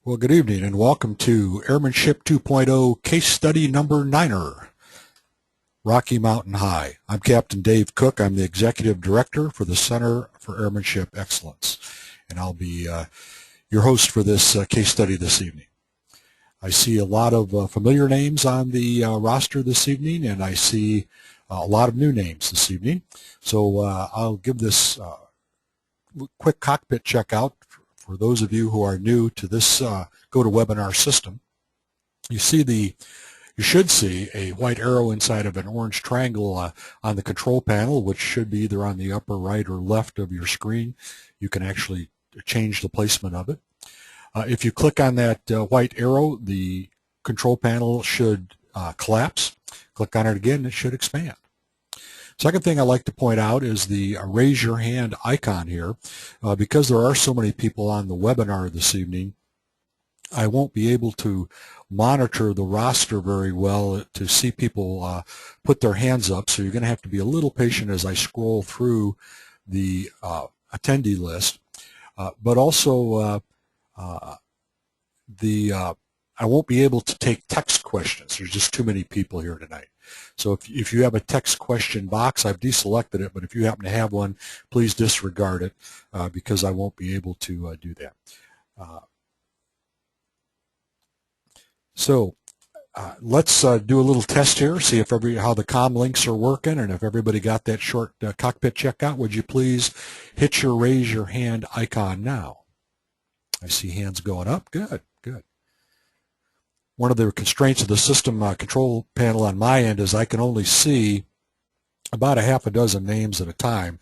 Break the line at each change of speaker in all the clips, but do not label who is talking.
Well, good evening and welcome to Airmanship 2.0 Case Study Number 9er, Rocky Mountain High. I'm Captain Dave Cook. I'm the Executive Director for the Center for Airmanship Excellence, and I'll be your host for this case study this evening. I see a lot of familiar names on the roster this evening, and I see a lot of new names this evening. So I'll give this quick cockpit check out for those of you who are new to this GoToWebinar system. You should see a white arrow inside of an orange triangle on the control panel, which should be either on the upper right or left of your screen. You can actually change the placement of it. If you click on that white arrow, the control panel should collapse. Click on it again, it should expand. Second thing I'd like to point out is the raise your hand icon here. Because there are so many people on the webinar this evening, I won't be able to monitor the roster very well to see people put their hands up, so you're going to have to be a little patient as I scroll through the attendee list. But also I won't be able to take text questions. There's just too many people here tonight. So if you have a text question box, I've deselected it, but if you happen to have one, please disregard it because I won't be able to do that. Let's do a little test here, see if how the comm links are working, and if everybody got that short cockpit checkout. Would you please hit your raise your hand icon now? I see hands going up. Good, good. One of the constraints of the system control panel on my end is I can only see about a half a dozen names at a time,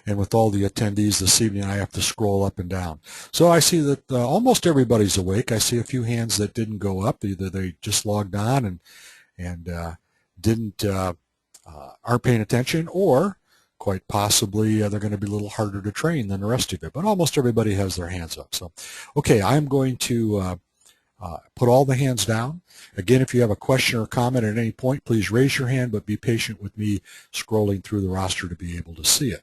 and with all the attendees this evening I have to scroll up and down. So I see that almost everybody's awake. I see a few hands that didn't go up. Either they just logged on and aren't paying attention, or quite possibly they're going to be a little harder to train than the rest of it. But almost everybody has their hands up. So, okay, I'm going to put all the hands down. Again, if you have a question or comment at any point, please raise your hand, but be patient with me scrolling through the roster to be able to see it.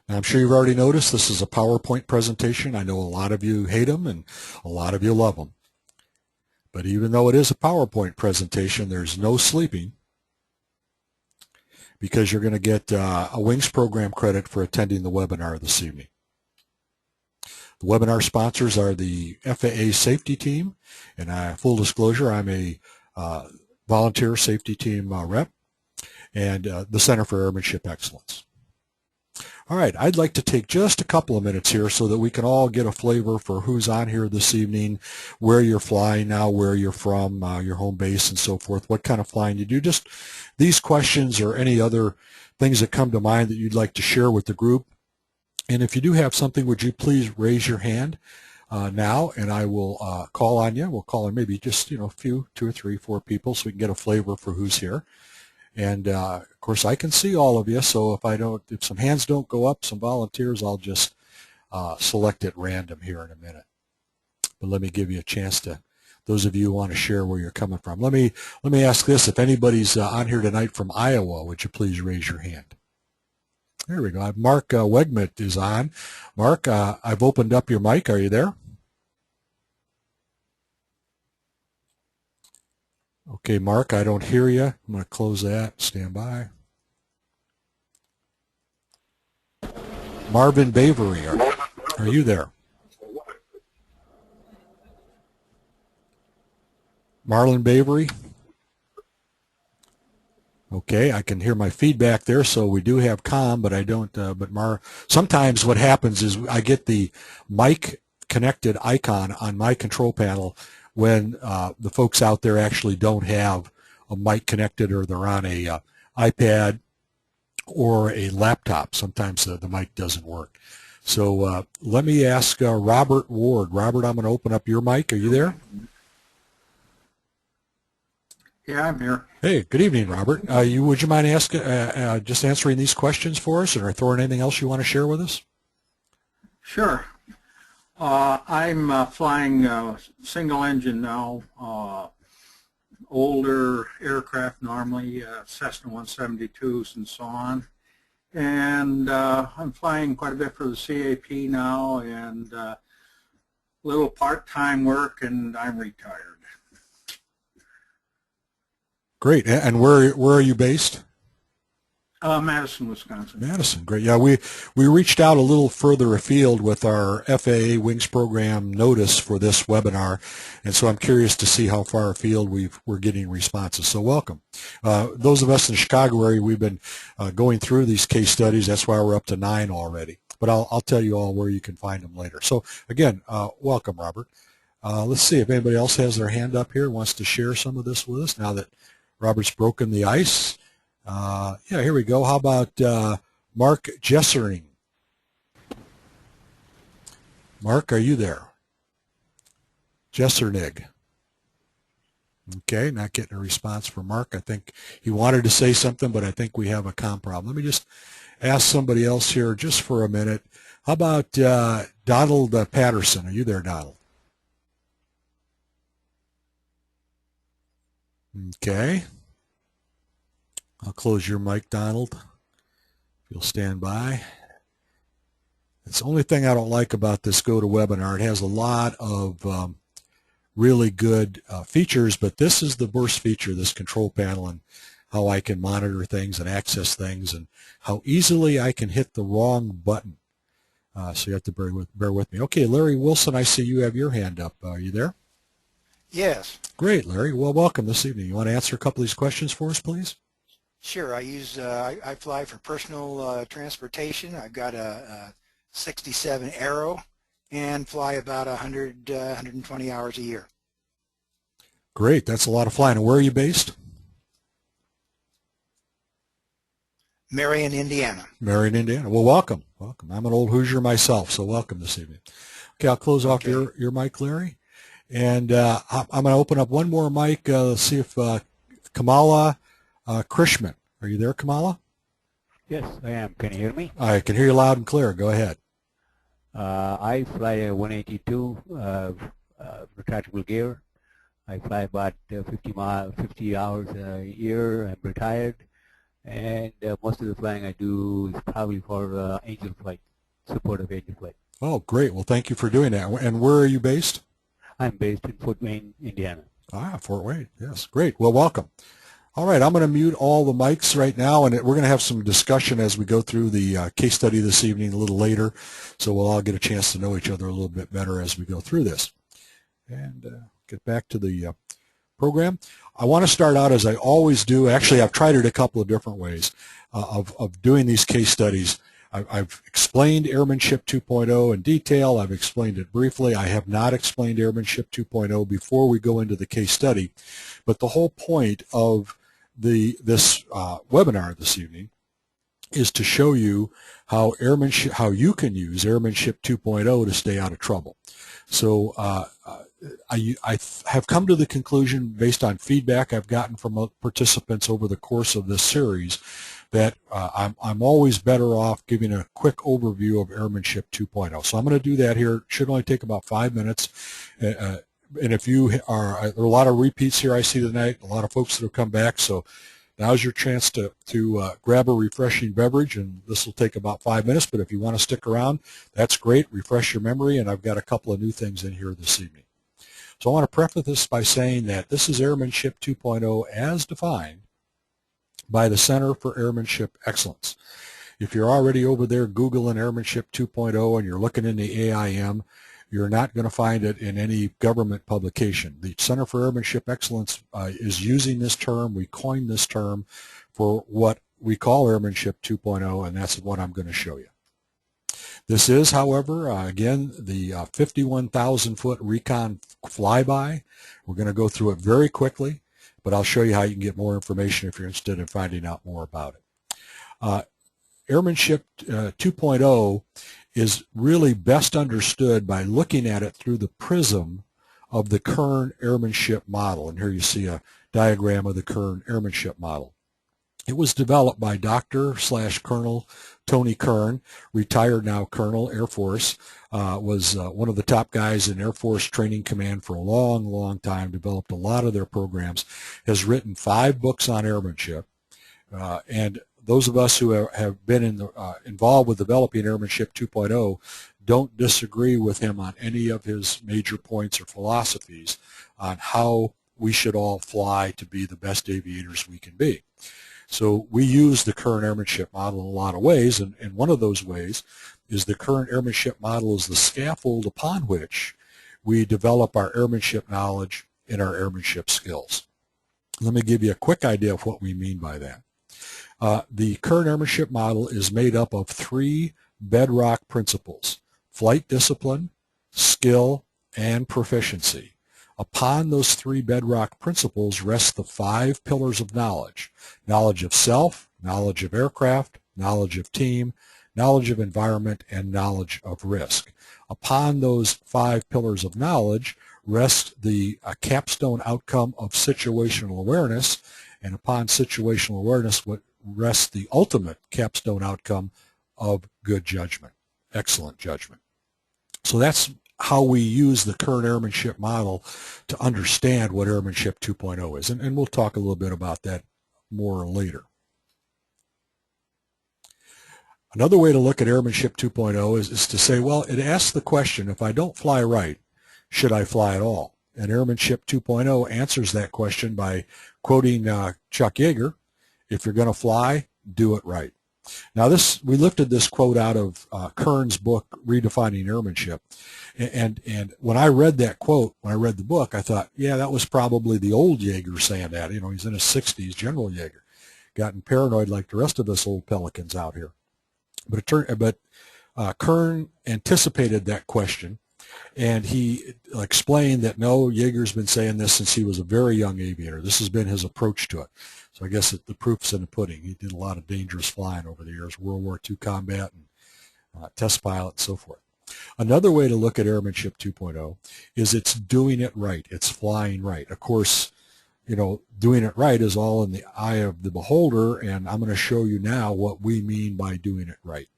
Now, I'm sure you've already noticed this is a PowerPoint presentation. I know a lot of you hate them and a lot of you love them. But even though it is a PowerPoint presentation, there's no sleeping, because you're going to get a Wings program credit for attending the webinar this evening. The webinar sponsors are the FAA safety team, and full disclosure, I'm a volunteer safety team rep, and the Center for Airmanship Excellence. All right, I'd like to take just a couple of minutes here so that we can all get a flavor for who's on here this evening, where you're flying now, where you're from, your home base and so forth, what kind of flying you do. Just these questions or any other things that come to mind that you'd like to share with the group. And if you do have something, would you please raise your hand now, and I will call on you. We'll call on maybe just a few, 2 or 3, 4 people, so we can get a flavor for who's here. And of course, I can see all of you. So if some hands don't go up, some volunteers, I'll just select at random here in a minute. But let me give you a chance to, those of you who want to share where you're coming from. Let me ask this: if anybody's on here tonight from Iowa, would you please raise your hand? There we go. Mark Wegmut is on. Mark, I've opened up your mic. Are you there? Okay, Mark, I don't hear you. I'm going to close that. Stand by. Marvin Bavery, are you there? Marlon Bavery? Okay, I can hear my feedback there, so we do have comm, but I don't. Sometimes what happens is I get the mic connected icon on my control panel when the folks out there actually don't have a mic connected, or they're on a iPad or a laptop. Sometimes the mic doesn't work. So let me ask Robert Ward. Robert, I'm going to open up your mic. Are you there?
Yeah, I'm here.
Hey, good evening, Robert. Would you mind just answering these questions for us, or throwing anything else you want to share with us?
Sure. I'm flying single engine now, older aircraft normally, Cessna 172s and so on. and I'm flying quite a bit for the CAP now, and little part-time work, and I'm retired.
Great. And where are you based?
Madison, Wisconsin.
Madison, great. Yeah, we reached out a little further afield with our FAA Wings Program notice for this webinar, and so I'm curious to see how far afield we're getting responses. So welcome. Those of us in the Chicago area, we've been going through these case studies. That's why we're up to 9 already. But I'll tell you all where you can find them later. So again, welcome, Robert. Let's see if anybody else has their hand up here, wants to share some of this with us now that Robert's broken the ice. Yeah, here we go. How about Mark Jessering? Mark, are you there? Jessernig. Okay, not getting a response from Mark. I think he wanted to say something, but I think we have a comm problem. Let me just ask somebody else here just for a minute. How about Donald Patterson? Are you there, Donald? Okay. I'll close your mic, Donald, if you'll stand by. It's the only thing I don't like about this GoToWebinar. It has a lot of really good features, but this is the worst feature, this control panel, and how I can monitor things and access things and how easily I can hit the wrong button. So you have to bear with me. Okay, Larry Wilson, I see you have your hand up. Are you there?
Yes.
Great, Larry. Well, welcome this evening. You want to answer a couple of these questions for us, please?
Sure. I fly for personal transportation. I've got a 67 Aero and fly about 120 hours a year.
Great. That's a lot of flying. And where are you based?
Marion, Indiana.
Marion, Indiana. Well, welcome. Welcome. I'm an old Hoosier myself, so welcome this evening. Okay, I'll close off your mic, Larry. And I'm going to open up one more mic. Let's see if Kamala Krishman. Are you there, Kamala?
Yes, I am. Can you hear me?
I can hear you loud and clear. Go ahead.
I fly a 182 retractable gear. I fly about 50 hours a year. I'm retired, and most of the flying I do is probably for Angel Flight, support of Angel Flight.
Oh, great. Well, thank you for doing that. And where are you based?
I'm based in Fort Wayne, Indiana.
Ah, Fort Wayne. Yes, great. Well, welcome. All right, I'm going to mute all the mics right now, and we're going to have some discussion as we go through the case study this evening a little later, so we'll all get a chance to know each other a little bit better as we go through this. And get back to the program. I want to start out as I always do. Actually, I've tried it a couple of different ways of doing these case studies. I've explained Airmanship 2.0 in detail. I've explained it briefly. I have not explained Airmanship 2.0 before we go into the case study. But the whole point of this webinar this evening is to show you how you can use Airmanship 2.0 to stay out of trouble. So I have come to the conclusion, based on feedback I've gotten from participants over the course of this series, that I'm always better off giving a quick overview of Airmanship 2.0. So I'm going to do that here. It should only take about 5 minutes. And if you there are a lot of repeats here I see tonight, a lot of folks that have come back, so now's your chance to grab a refreshing beverage, and this will take about 5 minutes, but if you want to stick around, that's great. Refresh your memory, and I've got a couple of new things in here this evening. So I want to preface this by saying that this is Airmanship 2.0 as defined by the Center for Airmanship Excellence. If you're already over there Googling Airmanship 2.0 and you're looking in the AIM, you're not going to find it in any government publication. The Center for Airmanship Excellence is using this term. We coined this term for what we call Airmanship 2.0, and that's what I'm going to show you. This is, however, again, the 51,000-foot recon flyby. We're going to go through it very quickly, but I'll show you how you can get more information if you're interested in finding out more about it. Airmanship 2.0 is really best understood by looking at it through the prism of the Kern airmanship model. And here you see a diagram of the Kern airmanship model. It was developed by Dr./Colonel Tony Kern, retired now Colonel, Air Force, was one of the top guys in Air Force Training Command for a long, long time, developed a lot of their programs, has written 5 books on airmanship, and those of us who have been involved with developing Airmanship 2.0 don't disagree with him on any of his major points or philosophies on how we should all fly to be the best aviators we can be. So we use the current airmanship model in a lot of ways, and one of those ways is the current airmanship model is the scaffold upon which we develop our airmanship knowledge and our airmanship skills. Let me give you a quick idea of what we mean by that. The current airmanship model is made up of 3 bedrock principles: flight discipline, skill, and proficiency. Upon those 3 bedrock principles rest the 5 pillars of knowledge: knowledge of self, knowledge of aircraft, knowledge of team, knowledge of environment, and knowledge of risk. Upon those 5 pillars of knowledge rests the capstone outcome of situational awareness, and upon situational awareness rests the ultimate capstone outcome of good judgment, excellent judgment. So that's how we use the current airmanship model to understand what Airmanship 2.0 is, and we'll talk a little bit about that more later. Another way to look at Airmanship 2.0 is to say, well, it asks the question, if I don't fly right, should I fly at all? And Airmanship 2.0 answers that question by quoting Chuck Yeager, if you're going to fly, do it right. Now we lifted this quote out of Kern's book, Redefining Airmanship. And when I read that quote, when I read the book, I thought, yeah, that was probably the old Yeager saying that. You know, he's in his 60s, General Yeager, gotten paranoid like the rest of us old pelicans out here. But Kern anticipated that question, and he explained that no, Yeager's been saying this since he was a very young aviator. This has been his approach to it. So I guess the proof's in the pudding. He did a lot of dangerous flying over the years, World War II combat and test pilot and so forth. Another way to look at Airmanship 2.0 is it's doing it right. It's flying right. Of course, you know, doing it right is all in the eye of the beholder, and I'm going to show you now what we mean by doing it right.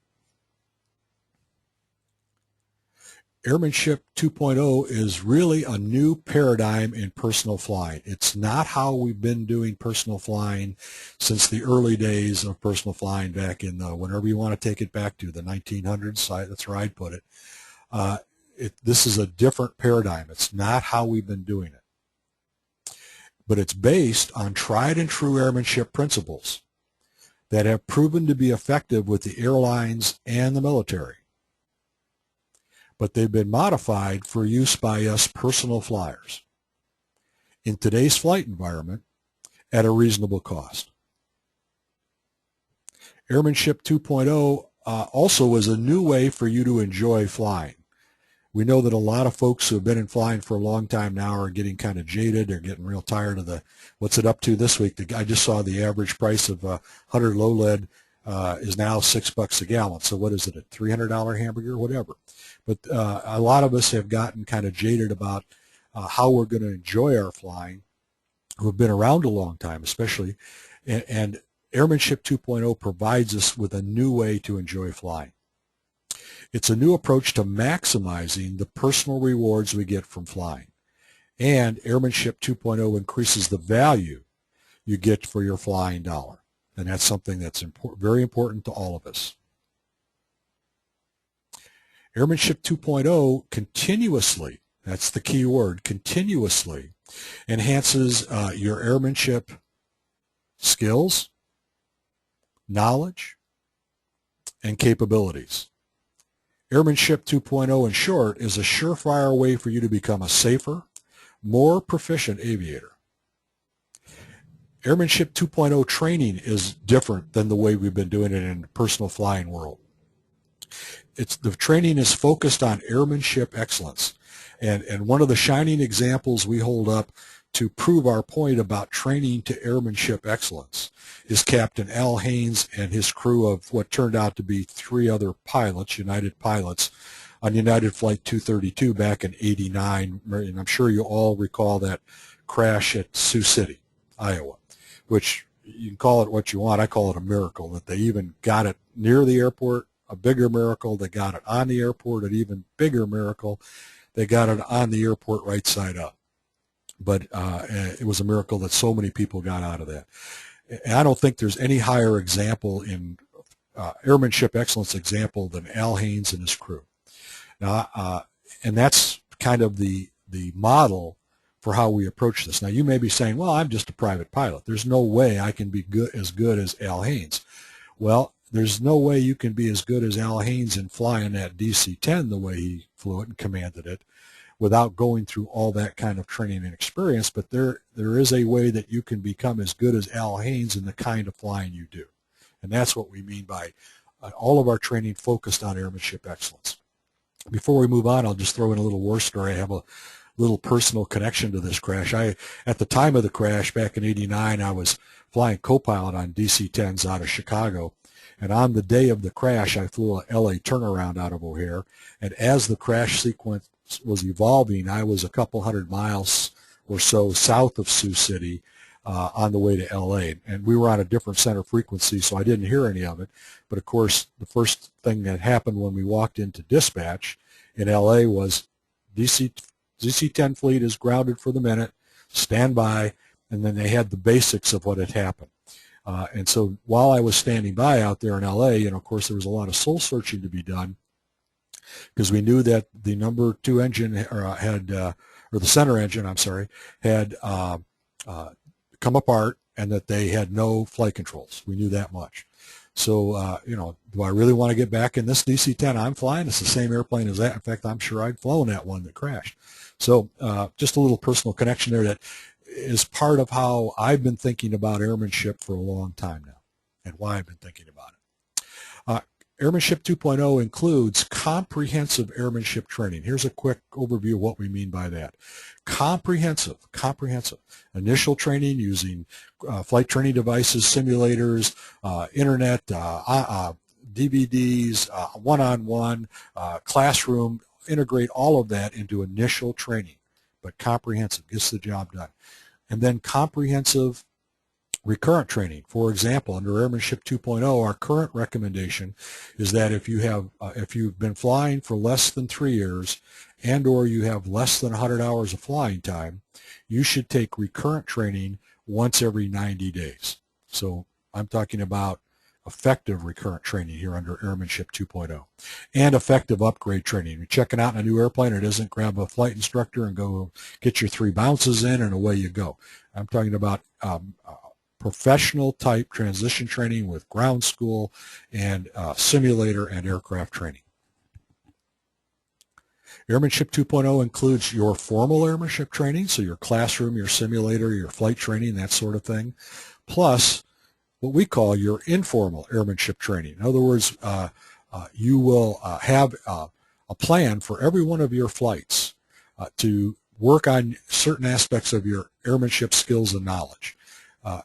Airmanship 2.0 is really a new paradigm in personal flying. It's not how we've been doing personal flying since the early days of personal flying back in the, whenever you want to take it back to, the 1900s. That's where I'd put it. This is a different paradigm. It's not how we've been doing it. But it's based on tried and true airmanship principles that have proven to be effective with the airlines and the military. But they've been modified for use by us personal flyers in today's flight environment at a reasonable cost. Airmanship 2.0 also is a new way for you to enjoy flying. We know that a lot of folks who have been in flying for a long time now are getting kind of jaded. They're getting real tired of the, what's it up to this week? I just saw the average price of 100 low lead is now $6 a gallon. So what is it, a $300 hamburger, whatever. But a lot of us have gotten kind of jaded about how we're going to enjoy our flying, who have been around a long time especially, and Airmanship 2.0 provides us with a new way to enjoy flying. It's a new approach to maximizing the personal rewards we get from flying. And Airmanship 2.0 increases the value you get for your flying dollar. And that's something that's very important to all of us. Airmanship 2.0 continuously, that's the key word, continuously enhances your airmanship skills, knowledge, and capabilities. Airmanship 2.0, in short, is a surefire way for you to become a safer, more proficient aviator. Airmanship 2.0 training is different than the way we've been doing it in the personal flying world. The training is focused on airmanship excellence. And one of the shining examples we hold up to prove our point about training to airmanship excellence is Captain Al Haynes and his crew of what turned out to be 3 other pilots, United pilots, on United Flight 232 back in '89. And I'm sure you all recall that crash at Sioux City, Iowa, which you can call it what you want. I call it a miracle that they even got it near the airport, a bigger miracle they got it on the airport, an even bigger miracle they got it on the airport right side up. But it was a miracle that so many people got out of that. And I don't think there's any higher example in airmanship excellence example than Al Haynes and his crew. Now, and that's kind of the model for how we approach this. Now, you may be saying, well, I'm just a private pilot. There's no way I can be good as Al Haynes. Well, there's no way you can be as good as Al Haynes in flying that DC-10 the way he flew it and commanded it without going through all that kind of training and experience, but there is a way that you can become as good as Al Haynes in the kind of flying you do. And that's what we mean by all of our training focused on airmanship excellence. Before we move on, I'll just throw in a little war story. I have a little personal connection to this crash. At the time of the crash back in '89, I was flying co-pilot on DC-10s out of Chicago. And on the day of the crash, I flew a LA turnaround out of O'Hare. And as the crash sequence was evolving, I was a couple hundred miles or so south of Sioux City on the way to LA. And we were on a different center frequency, so I didn't hear any of it. But of course, the first thing that happened when we walked into dispatch in LA was DC-10 fleet is grounded for the minute, stand by, and then they had the basics of what had happened. And so while I was standing by out there in LA, of course, there was a lot of soul searching to be done because we knew that the number 2 engine or the center engine, had come apart and that they had no flight controls. We knew that much. So, do I really want to get back in this DC-10 I'm flying? It's the same airplane as that. In fact, I'm sure I'd flown that one that crashed. So just a little personal connection there that is part of how I've been thinking about airmanship for a long time now and why I've been thinking about it. Airmanship 2.0 includes comprehensive airmanship training. Here's a quick overview of what we mean by that. Comprehensive. Initial training using flight training devices, simulators, internet, DVDs, one-on-one, classroom, integrate all of that into initial training, but comprehensive, gets the job done. And then comprehensive recurrent training. For example, under Airmanship 2.0, our current recommendation is that if you've been flying for less than 3 years and or you have less than 100 hours of flying time, you should take recurrent training once every 90 days. So I'm talking about effective recurrent training here under Airmanship 2.0 and effective upgrade training. You're checking out in a new airplane, it isn't grab a flight instructor and go get your 3 bounces in and away you go. I'm talking about professional type transition training with ground school and simulator and aircraft training. Airmanship 2.0 includes your formal airmanship training, so your classroom, your simulator, your flight training, that sort of thing, plus what we call your informal airmanship training. In other words, you will have a plan for every one of your flights to work on certain aspects of your airmanship skills and knowledge.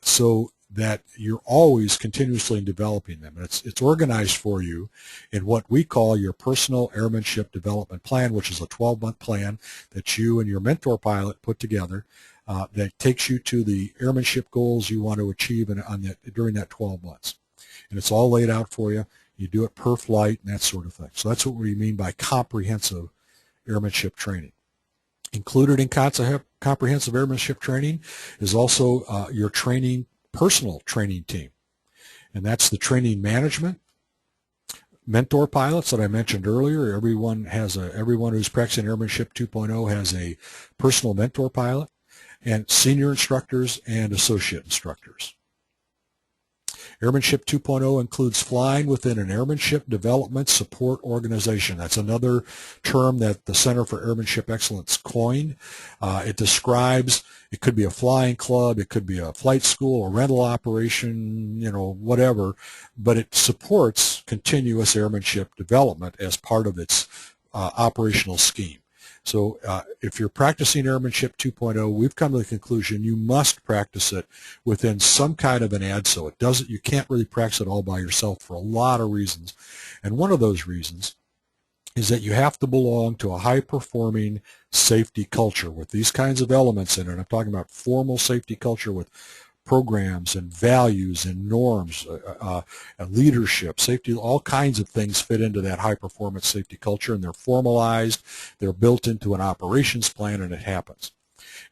So that you're always continuously developing them. And it's organized for you in what we call your personal airmanship development plan, which is a 12-month plan that you and your mentor pilot put together that takes you to the airmanship goals you want to achieve during that 12 months. And it's all laid out for you. You do it per flight and that sort of thing. So that's what we mean by comprehensive airmanship training. Included in comprehensive airmanship training is also your personal training team. And that's the training management, mentor pilots that I mentioned earlier. Everyone who's practicing Airmanship 2.0 has a personal mentor pilot, and senior instructors and associate instructors. Airmanship 2.0 includes flying within an airmanship development support organization. That's another term that the Center for Airmanship Excellence coined. It describes, it could be a flying club, it could be a flight school, a rental operation, whatever, but it supports continuous airmanship development as part of its operational scheme. So if you're practicing Airmanship 2.0, we've come to the conclusion you must practice it within some kind of an ADSO. You can't really practice it all by yourself for a lot of reasons. And one of those reasons is that you have to belong to a high-performing safety culture with these kinds of elements in it. I'm talking about formal safety culture with programs and values and norms, leadership, safety, all kinds of things fit into that high-performance safety culture, and they're formalized, they're built into an operations plan, and it happens.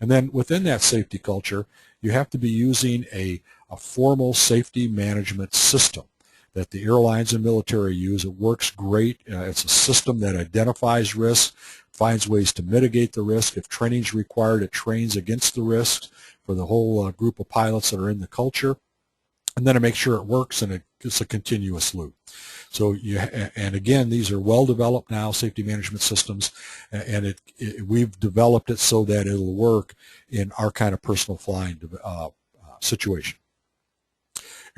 And then within that safety culture, you have to be using a a formal safety management system that the airlines and military use. It works great. It's a system that identifies risks, finds ways to mitigate the risk. If training is required, it trains against the risks for the whole group of pilots that are in the culture. And then it makes sure it works, and it's a continuous loop. So and again, these are well developed now, safety management systems, and we've developed it so that it'll work in our kind of personal flying situation.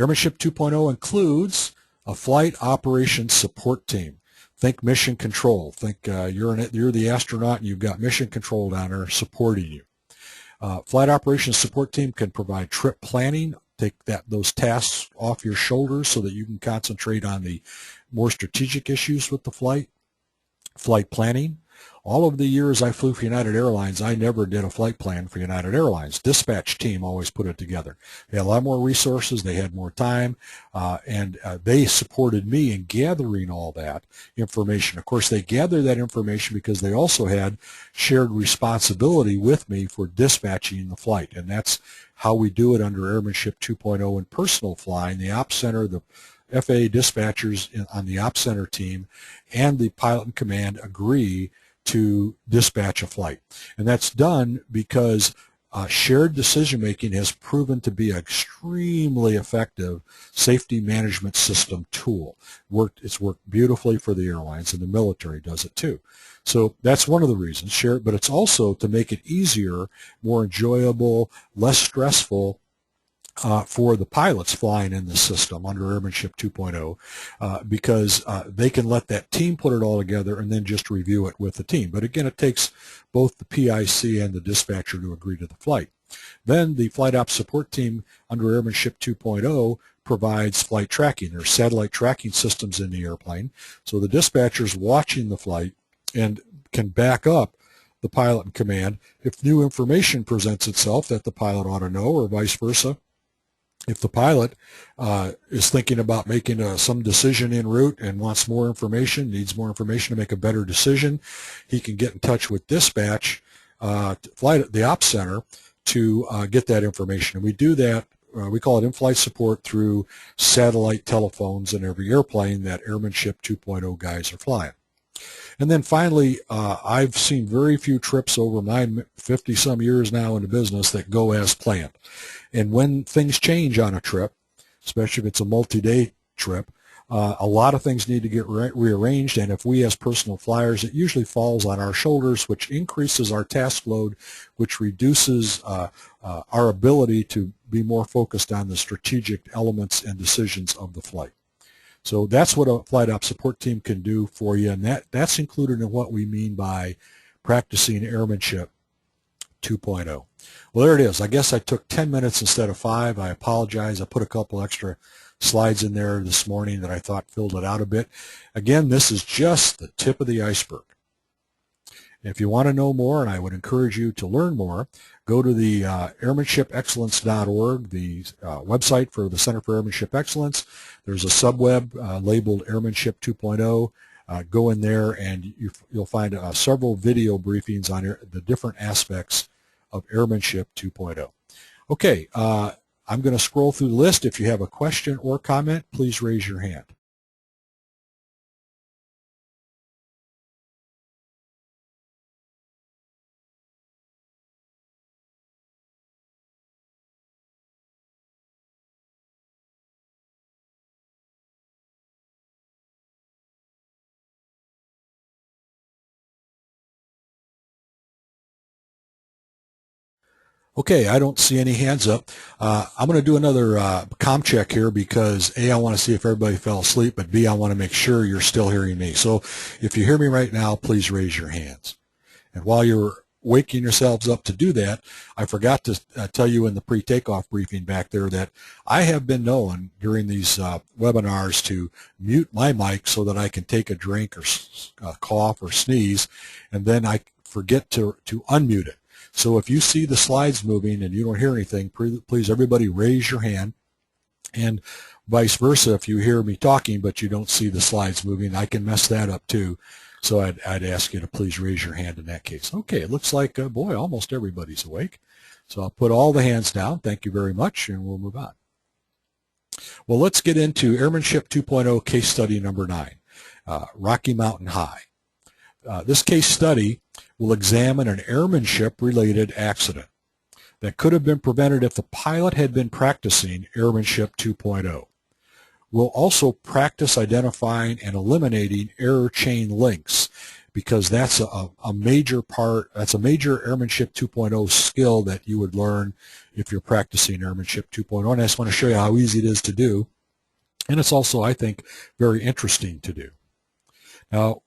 Airmanship 2.0 includes a flight operations support team. Think mission control. Think you're the astronaut and you've got mission control down there supporting you. Flight operations support team can provide trip planning. Take those tasks off your shoulders so that you can concentrate on the more strategic issues with the flight. Flight planning. All of the years I flew for United Airlines, I never did a flight plan for United Airlines. Dispatch team always put it together. They had a lot more resources, they had more time, and they supported me in gathering all that information. Of course, they gathered that information because they also had shared responsibility with me for dispatching the flight, and that's how we do it under Airmanship 2.0 in personal flying. The Ops Center, the FAA dispatchers on the Ops Center team, and the pilot in command agree to dispatch a flight. And that's done because shared decision-making has proven to be an extremely effective safety management system tool. It's worked beautifully for the airlines, and the military does it too. So that's one of the reasons, but it's also to make it easier, more enjoyable, less stressful for the pilots flying in the system under Airmanship 2.0 because they can let that team put it all together and then just review it with the team. But again, it takes both the PIC and the dispatcher to agree to the flight. Then the Flight Ops Support Team under Airmanship 2.0 provides flight tracking. There are satellite tracking systems in the airplane, so the dispatcher's watching the flight and can back up the pilot in command if new information presents itself that the pilot ought to know, or vice versa. If the pilot is thinking about making some decision en route and wants more information, needs more information to make a better decision, he can get in touch with dispatch, the Ops Center, to get that information. And we do that, we call it in-flight support through satellite telephones in every airplane that Airmanship 2.0 guys are flying. And then finally, I've seen very few trips over my 50-some years now in the business that go as planned. And when things change on a trip, especially if it's a multi-day trip, a lot of things need to get rearranged, and if we as personal flyers, it usually falls on our shoulders, which increases our task load, which reduces our ability to be more focused on the strategic elements and decisions of the flight. So that's what a Flight Ops Support Team can do for you, and that's included in what we mean by practicing Airmanship 2.0. Well, there it is. I guess I took 10 minutes instead of 5. I apologize. I put a couple extra slides in there this morning that I thought filled it out a bit. Again, this is just the tip of the iceberg. If you want to know more, and I would encourage you to learn more, go to the airmanshipexcellence.org, the website for the Center for Airmanship Excellence. There's a subweb labeled Airmanship 2.0. Go in there and you'll find several video briefings on the different aspects of Airmanship 2.0. Okay, I'm going to scroll through the list. If you have a question or comment, please raise your hand. Okay, I don't see any hands up. I'm going to do another comm check here because A, I want to see if everybody fell asleep, but B, I want to make sure you're still hearing me. So if you hear me right now, please raise your hands. And while you're waking yourselves up to do that, I forgot to tell you in the pre-takeoff briefing back there that I have been known during these webinars to mute my mic so that I can take a drink or cough or sneeze, and then I forget to unmute it. So if you see the slides moving and you don't hear anything, please everybody raise your hand, and vice versa. If you hear me talking but you don't see the slides moving, I can mess that up too. So I'd ask you to please raise your hand in that case. Okay, it looks like, boy, almost everybody's awake. So I'll put all the hands down. Thank you very much, and we'll move on. Well, let's get into Airmanship 2.0 case study number 9, Rocky Mountain High. This case study will examine an airmanship-related accident that could have been prevented if the pilot had been practicing Airmanship 2.0. We'll also practice identifying and eliminating error chain links, because that's a major part, that's a major Airmanship 2.0 skill that you would learn if you're practicing Airmanship 2.0. And I just want to show you how easy it is to do. And it's also, I think, very interesting to do. Now,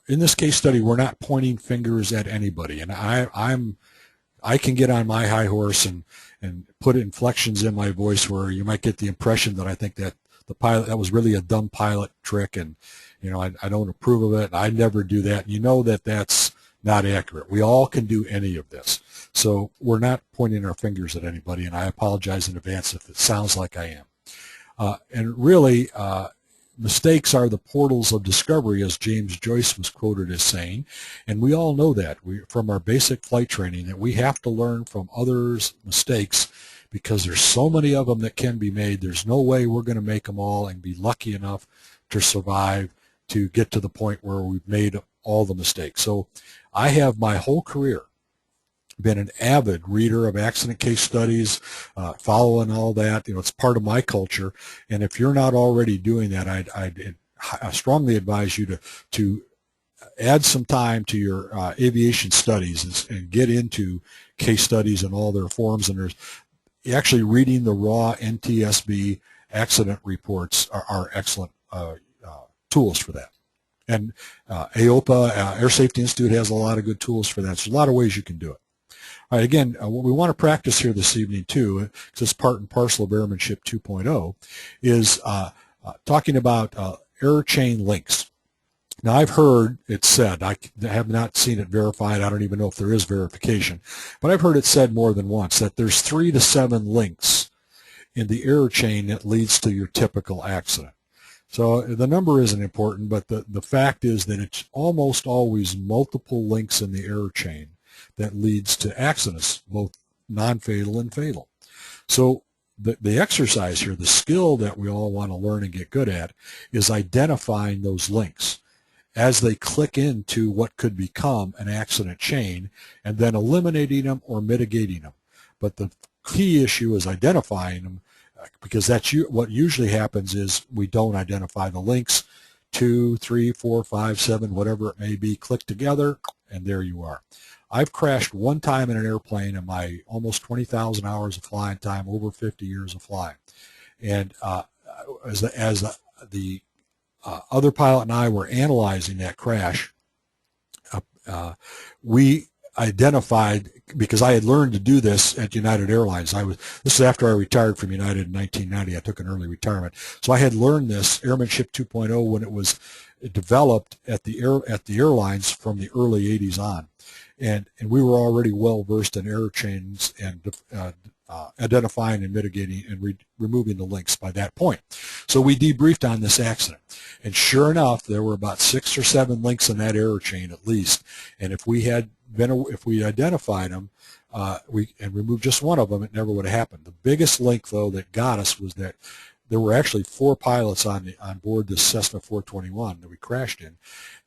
in this case study, we're not pointing fingers at anybody. And I can get on my high horse and put inflections in my voice where you might get the impression that I think that the pilot, that was really a dumb pilot trick, and you know, I don't approve of it. I never do that. You know that that's not accurate. We all can do any of this. So we're not pointing our fingers at anybody, and I apologize in advance if it sounds like I am. And really, mistakes are the portals of discovery, as James Joyce was quoted as saying, and we all know that from our basic flight training, that we have to learn from others' mistakes, because there's so many of them that can be made. There's no way we're going to make them all and be lucky enough to survive to get to the point where we've made all the mistakes. So I have my whole career been an avid reader of accident case studies, following all that. You know, it's part of my culture. And if you're not already doing that, I'd strongly advise you to add some time to your aviation studies and get into case studies and all their forms. And there's actually reading the raw NTSB accident reports are excellent tools for that. And AOPA, Air Safety Institute, has a lot of good tools for that. So a lot of ways you can do it. All right, again, what we want to practice here this evening, too, because it's part and parcel of Airmanship 2.0, is talking about error chain links. Now, I've heard it said, I have not seen it verified, I don't even know if there is verification, but I've heard it said more than once that there's 3 to 7 links in the error chain that leads to your typical accident. So the number isn't important, but the fact is that it's almost always multiple links in the error chain that leads to accidents, both non-fatal and fatal. So the exercise here, the skill that we all want to learn and get good at, is identifying those links as they click into what could become an accident chain, and then eliminating them or mitigating them. But the key issue is identifying them, because that's what usually happens is we don't identify the links. 2, 3, 4, 5, 7, whatever it may be, click together, and there you are. I've crashed one time in an airplane in my almost 20,000 hours of flying time, over 50 years of flying. And as the other pilot and I were analyzing that crash, we identified, because I had learned to do this at United Airlines. This is after I retired from United in 1990. I took an early retirement. So I had learned this Airmanship 2.0 when it was developed at the airlines from the early 80s on. And we were already well versed in error chains and identifying and mitigating and removing the links by that point. So we debriefed on this accident, and sure enough, there were about 6 or 7 links in that error chain at least. And if we identified them and removed just one of them, it never would have happened. The biggest link, though, that got us was that there were actually 4 pilots on board this Cessna 421 that we crashed in,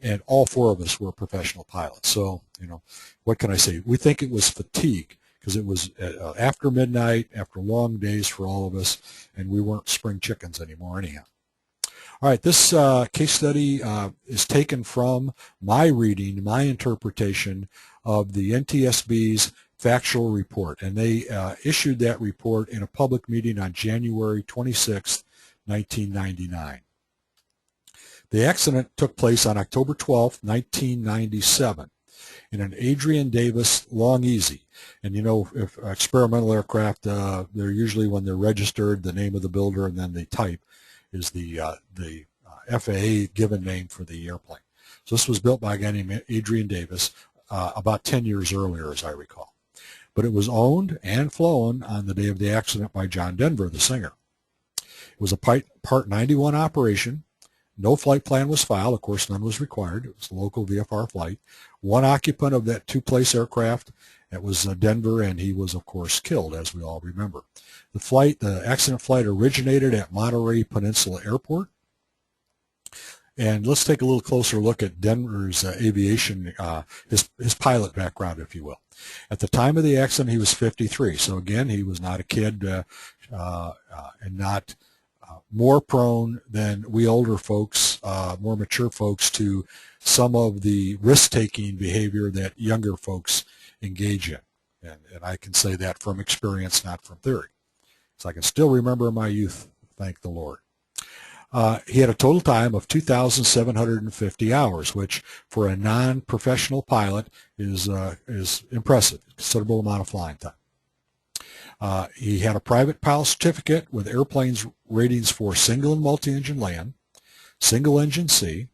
and all 4 of us were professional pilots. So, you know, what can I say? We think it was fatigue, because it was after midnight, after long days for all of us, and we weren't spring chickens anymore anyhow. All right, this case study is taken from my reading, my interpretation of the NTSB's factual report, and they issued that report in a public meeting on January 26, 1999. The accident took place on October 12, 1997 in an Adrian Davis Long Easy. And you know, if experimental aircraft, they're usually, when they're registered, the name of the builder and then the type is the FAA given name for the airplane. So this was built by a guy named Adrian Davis about 10 years earlier, as I recall. But it was owned and flown on the day of the accident by John Denver, the singer. It was a Part 91 operation, No flight plan was filed. Of course, none was required. It was a local VFR flight. One occupant of that two-place aircraft, that was Denver, and he was, of course, killed, as we all remember. The accident flight originated at Monterey Peninsula Airport. And let's take a little closer look at Denver's aviation, his pilot background, if you will. At the time of the accident, he was 53. So again, he was not a kid and not more prone than we older folks, more mature folks, to some of the risk-taking behavior that younger folks engage in. And I can say that from experience, not from theory. So I can still remember my youth, thank the Lord. He had a total time of 2,750 hours, which for a non-professional pilot is impressive, considerable amount of flying time. He had a private pilot certificate with airplanes ratings for single and multi-engine land, single engine sea,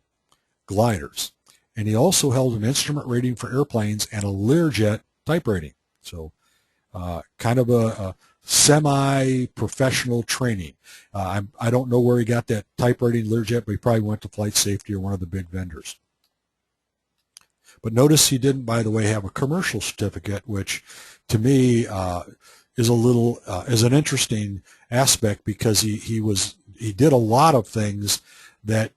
gliders, and he also held an instrument rating for airplanes and a Learjet type rating. So kind of a semi-professional training. I don't know where he got that type rating Learjet, but he probably went to Flight Safety or one of the big vendors. But notice he didn't, by the way, have a commercial certificate, which to me is a little is an interesting aspect, because he did a lot of things that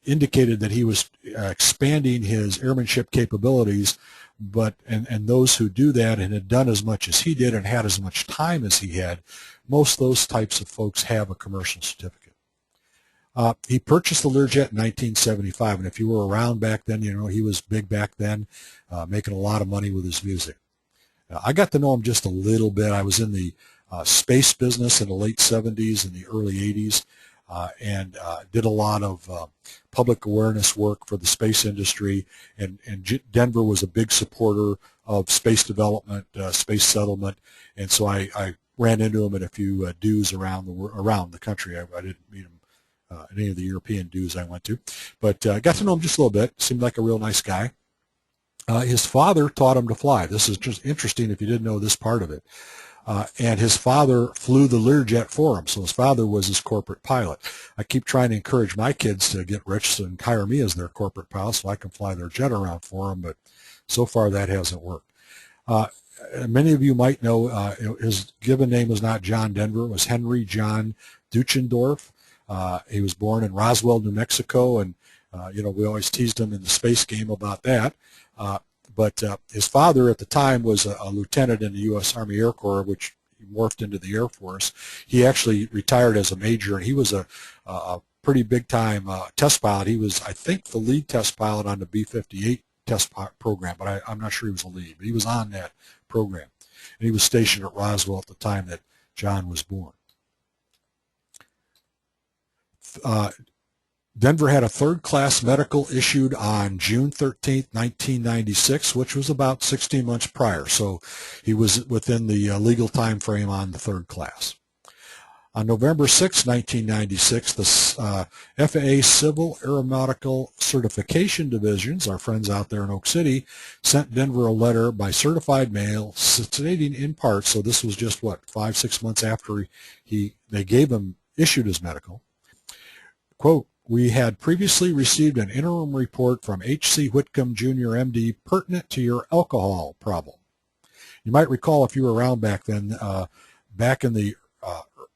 indicated that he was expanding his airmanship capabilities. But and those who do that and had done as much as he did and had as much time as he had, most of those types of folks have a commercial certificate. He purchased the Learjet in 1975, and if you were around back then, you know he was big back then, making a lot of money with his music. I got to know him just a little bit. I was in the space business in the late 70s and the early 80s, and did a lot of public awareness work for the space industry, and Denver was a big supporter of space development, space settlement, and so I ran into him at a few dues around the country. I didn't meet him at any of the European dues I went to, but got to know him just a little bit. Seemed like a real nice guy. His father taught him to fly. This is just interesting if you didn't know this part of it. And his father flew the Learjet for him, so his father was his corporate pilot. I keep trying to encourage my kids to get rich and hire me as their corporate pilot so I can fly their jet around for them, but so far that hasn't worked. Many of you might know his given name was not John Denver, it was Henry John Duchendorf. He was born in Roswell, New Mexico, and we always teased him in the space game about that. But his father at the time was a lieutenant in the U.S. Army Air Corps, which morphed into the Air Force. He actually retired as a major, and he was a pretty big-time test pilot. He was, I think, the lead test pilot on the B-58 test program, but I'm not sure he was a lead. But he was on that program, and he was stationed at Roswell at the time that John was born. Denver had a third-class medical issued on June 13, 1996, which was about 16 months prior. So he was within the legal time frame on the third class. On November 6, 1996, the FAA Civil Aeronautical Certification Divisions, our friends out there in Oak City, sent Denver a letter by certified mail stating in part, so this was just, 5-6 months after they issued his medical, quote, "We had previously received an interim report from H.C. Whitcomb, Jr., M.D., pertinent to your alcohol problem." You might recall, if you were around back then, back in the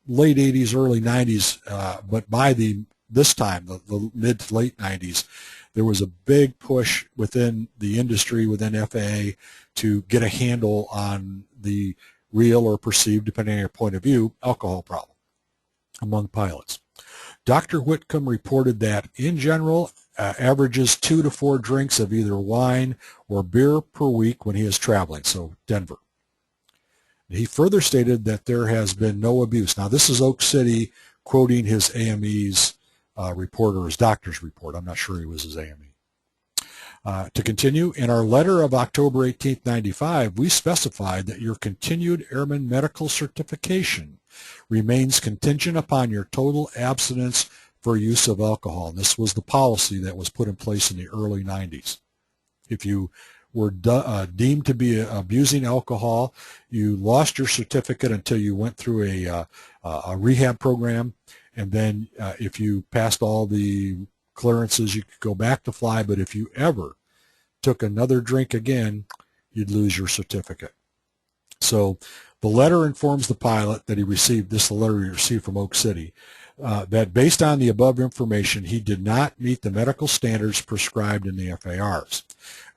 late 80s, early 90s, but by this time, the mid to late 90s, there was a big push within the industry, within FAA, to get a handle on the real or perceived, depending on your point of view, alcohol problem among pilots. Dr. Whitcomb reported that, in general, averages 2 to 4 drinks of either wine or beer per week when he is traveling, so Denver. He further stated that there has been no abuse. Now, this is Oak City quoting his AME's report, or his doctor's report. I'm not sure he was his AME. To continue, in our letter of October 18, 95, we specified that your continued airman medical certification remains contingent upon your total abstinence for use of alcohol. And this was the policy that was put in place in the early 90s. If you were deemed to be abusing alcohol, you lost your certificate until you went through a rehab program, and then if you passed all the clearances, you could go back to fly, but if you ever took another drink again, you'd lose your certificate. So the letter informs the pilot that he received, this is the letter he received from Oak City, that based on the above information, he did not meet the medical standards prescribed in the FARs.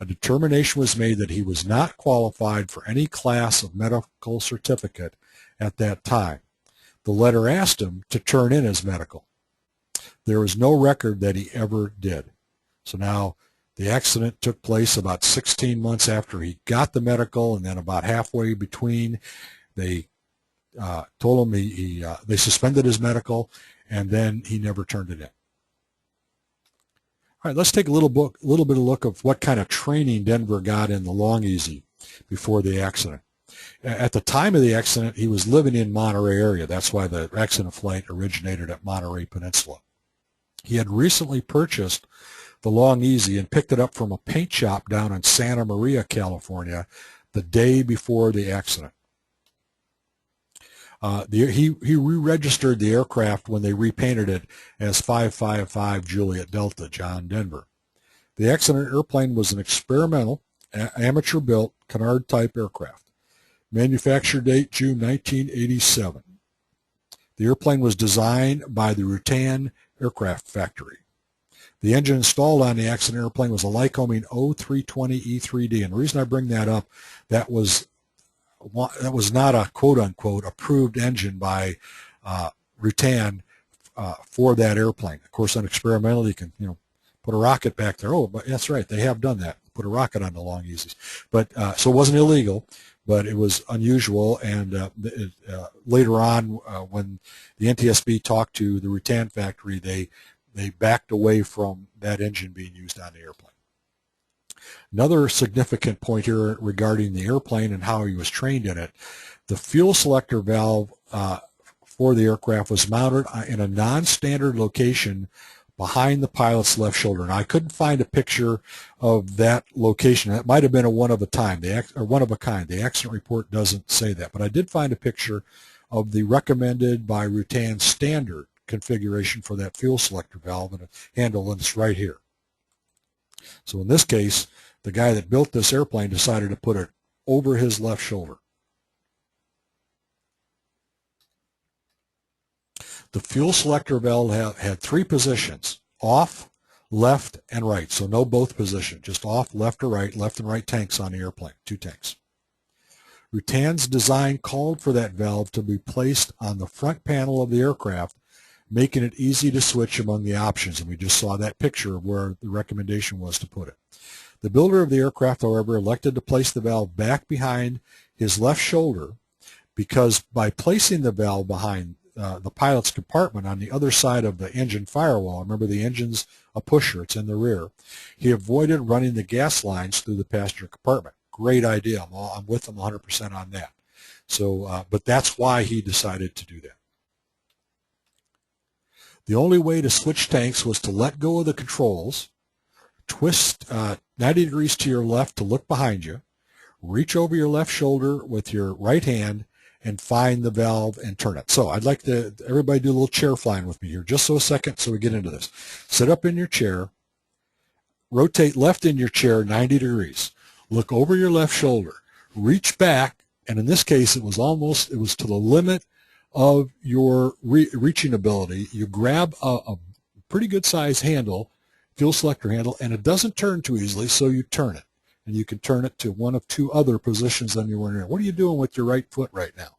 A determination was made that he was not qualified for any class of medical certificate at that time. The letter asked him to turn in his medical. There is no record that he ever did. So now the accident took place about 16 months after he got the medical, and then about halfway between, they told him they suspended his medical, and then he never turned it in. All right, let's take a little bit of look of what kind of training Denver got in the Long Easy before the accident. At the time of the accident, he was living in Monterey area. That's why the accident flight originated at Monterey Peninsula. He had recently purchased the Long Easy and picked it up from a paint shop down in Santa Maria, California, the day before the accident. He re-registered the aircraft when they repainted it as 555 Juliet Delta, John Denver. The accident airplane was an experimental, amateur-built Canard-type aircraft. Manufacture date June 1987. The airplane was designed by the Rutan Aircraft Factory. The engine installed on the accident airplane was a Lycoming 0320E3D, and the reason I bring that up, that was not a quote-unquote approved engine by Rutan for that airplane. Of course, on experimental, you can put a rocket back there. Oh, but that's right, they have done that. Put a rocket on the Long Easies, but so it wasn't illegal, but it was unusual. And later on, when the NTSB talked to the Rutan factory, they backed away from that engine being used on the airplane. Another significant point here regarding the airplane and how he was trained in it, the fuel selector valve for the aircraft was mounted in a non-standard location behind the pilot's left shoulder. And I couldn't find a picture of that location. That might have been a one of a kind. The accident report doesn't say that, but I did find a picture of the recommended by Rutan standard configuration for that fuel selector valve and a handle, and it's right here. So in this case, the guy that built this airplane decided to put it over his left shoulder. The fuel selector valve had three positions: off, left, and right. So no both position, just off, left, or right, left and right tanks on the airplane, 2 tanks. Rutan's design called for that valve to be placed on the front panel of the aircraft, making it easy to switch among the options, and we just saw that picture of where the recommendation was to put it. The builder of the aircraft, however, elected to place the valve back behind his left shoulder because by placing the valve behind the pilot's compartment on the other side of the engine firewall, remember the engine's a pusher, it's in the rear, he avoided running the gas lines through the passenger compartment. Great idea. I'm with him 100% on that. So, but that's why he decided to do that. The only way to switch tanks was to let go of the controls, twist 90 degrees to your left to look behind you, reach over your left shoulder with your right hand, and find the valve and turn it. So I'd like everybody do a little chair flying with me here, just so a second so we get into this. Sit up in your chair, rotate left in your chair 90 degrees, look over your left shoulder, reach back, and in this case it was to the limit of your reaching ability. You grab a pretty good size handle, fuel selector handle, and it doesn't turn too easily, so you turn it. And you can turn it to one of 2 other positions than you were in. What are you doing with your right foot right now?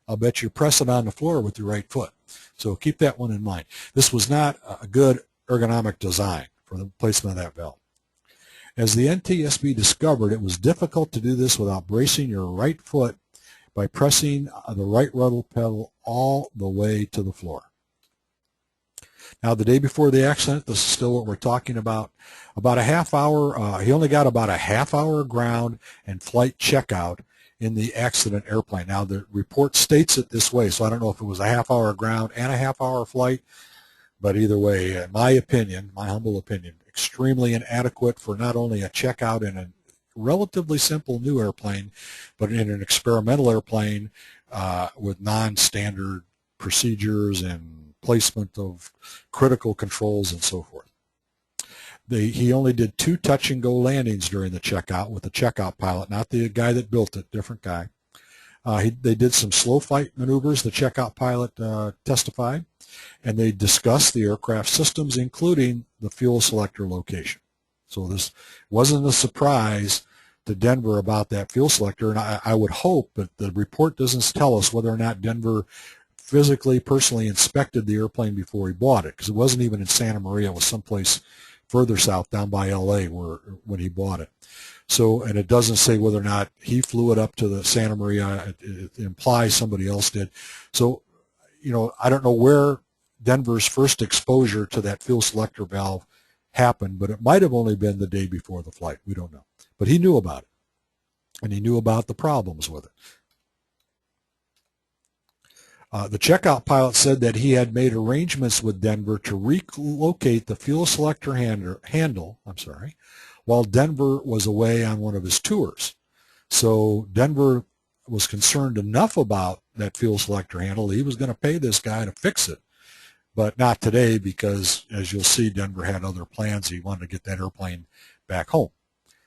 I'll bet you're pressing on the floor with your right foot. So keep that one in mind. This was not a good ergonomic design for the placement of that valve. As the NTSB discovered, it was difficult to do this without bracing your right foot by pressing the right rudder pedal all the way to the floor. Now, the day before the accident, this is still what we're talking about a half hour, he only got about a half hour ground and flight checkout in the accident airplane. Now, the report states it this way, so I don't know if it was a half hour ground and a half hour flight, but either way, in my opinion, my humble opinion, extremely inadequate for not only a checkout in a relatively simple new airplane, but in an experimental airplane with non-standard procedures and placement of critical controls and so forth. he only did 2 touch-and-go landings during the checkout with the checkout pilot, not the guy that built it, different guy. They did some slow flight maneuvers, the checkout pilot testified, and they discussed the aircraft systems, including the fuel selector location. So this wasn't a surprise to Denver about that fuel selector, and I would hope, but the report doesn't tell us whether or not Denver physically, personally inspected the airplane before he bought it, because it wasn't even in Santa Maria. It was someplace further south, down by LA, when he bought it. So, and it doesn't say whether or not he flew it up to the Santa Maria. It implies somebody else did. So, you know, I don't know where Denver's first exposure to that fuel selector valve happened, but it might have only been the day before the flight. We don't know. But he knew about it, and he knew about the problems with it. The checkout pilot said that he had made arrangements with Denver to relocate the fuel selector handle, while Denver was away on one of his tours. So Denver was concerned enough about that fuel selector handle, he was going to pay this guy to fix it. But not today, because as you'll see, Denver had other plans. He wanted to get that airplane back home.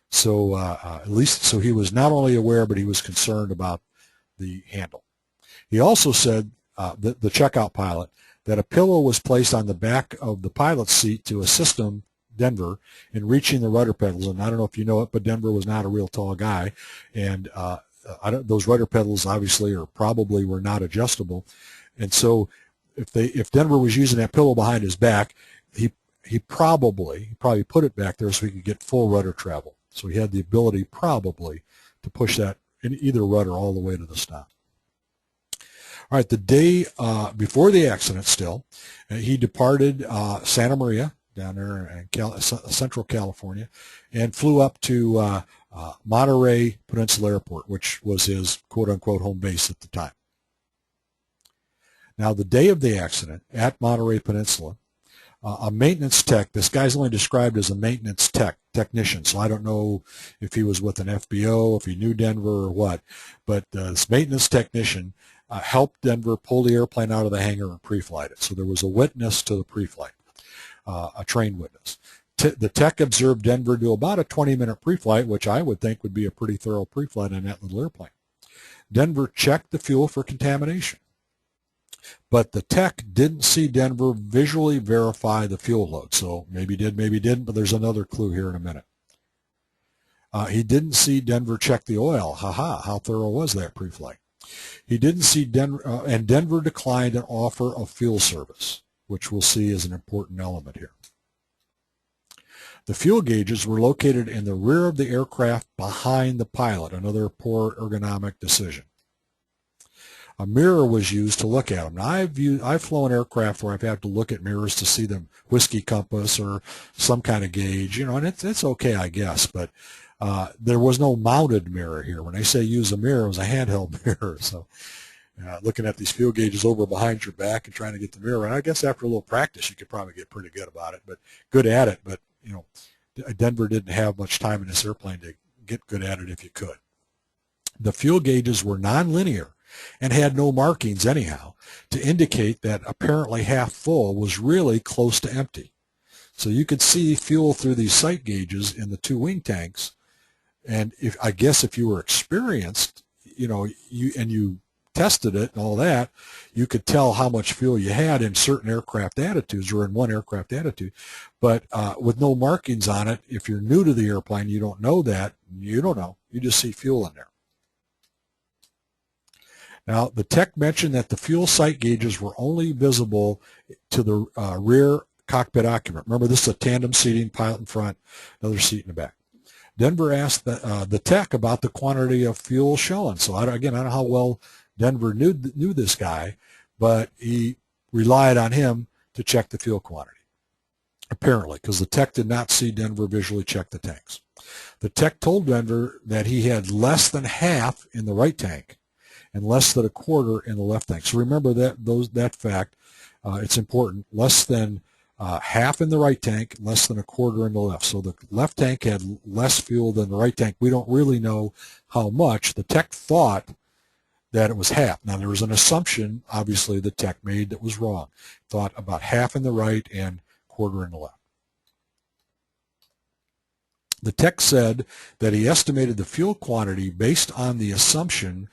So at least, so he was not only aware, but he was concerned about the handle. He also said, the checkout pilot, that a pillow was placed on the back of the pilot's seat to assist him, Denver, in reaching the rudder pedals. And I don't know if you know it, but Denver was not a real tall guy, and those rudder pedals obviously probably were not adjustable. And so if Denver was using that pillow behind his back, he probably put it back there so he could get full rudder travel. So he had the ability probably to push that in either rudder all the way to the stop. All right, the day before the accident still, he departed Santa Maria down there in Central California and flew up to Monterey Peninsula Airport, which was his quote-unquote home base at the time. Now, the day of the accident at Monterey Peninsula, a maintenance tech, this guy's only described as a maintenance technician, so I don't know if he was with an FBO, if he knew Denver or what, but this maintenance technician helped Denver pull the airplane out of the hangar and pre-flight it. So there was a witness to the pre-flight, a trained witness. The tech observed Denver do about a 20-minute pre-flight, which I would think would be a pretty thorough pre-flight on that little airplane. Denver checked the fuel for contamination, but the tech didn't see Denver visually verify the fuel load. So maybe did, maybe didn't, but there's another clue here in a minute. He didn't see Denver check the oil. How thorough was that pre-flight? He didn't see Denver, and Denver declined an offer of fuel service, which we'll see is an important element here. The fuel gauges were located in the rear of the aircraft behind the pilot, another poor ergonomic decision. A mirror was used to look at them. Now, I've flown aircraft where I've had to look at mirrors to see the whiskey compass or some kind of gauge, you know, and it's okay, I guess, but there was no mounted mirror here. When I say use a mirror, it was a handheld mirror. So looking at these fuel gauges over behind your back and trying to get the mirror, and I guess after a little practice you could probably get pretty good about it, but good at it. But you know, Denver didn't have much time in this airplane to get good at it if you could. The fuel gauges were nonlinear and had no markings anyhow to indicate that apparently half full was really close to empty. So you could see fuel through these sight gauges in the 2 wing tanks. And I guess if you were experienced, you know, you tested it and all that, you could tell how much fuel you had in certain aircraft attitudes or in one aircraft attitude. But with no markings on it, if you're new to the airplane, you don't know that. You don't know. You just see fuel in there. Now, the tech mentioned that the fuel sight gauges were only visible to the rear cockpit occupant. Remember, this is a tandem seating, pilot in front, another seat in the back. Denver asked the tech about the quantity of fuel shown. So I don't know how well Denver knew this guy, but he relied on him to check the fuel quantity, apparently, because the tech did not see Denver visually check the tanks. The tech told Denver that he had less than half in the right tank and less than a quarter in the left tank. So remember that fact. It's important. Less than half in the right tank, less than a quarter in the left. So the left tank had less fuel than the right tank. We don't really know how much. The tech thought that it was half. Now, there was an assumption, obviously, the tech made that was wrong. Thought about half in the right and quarter in the left. The tech said that he estimated the fuel quantity based on the assumption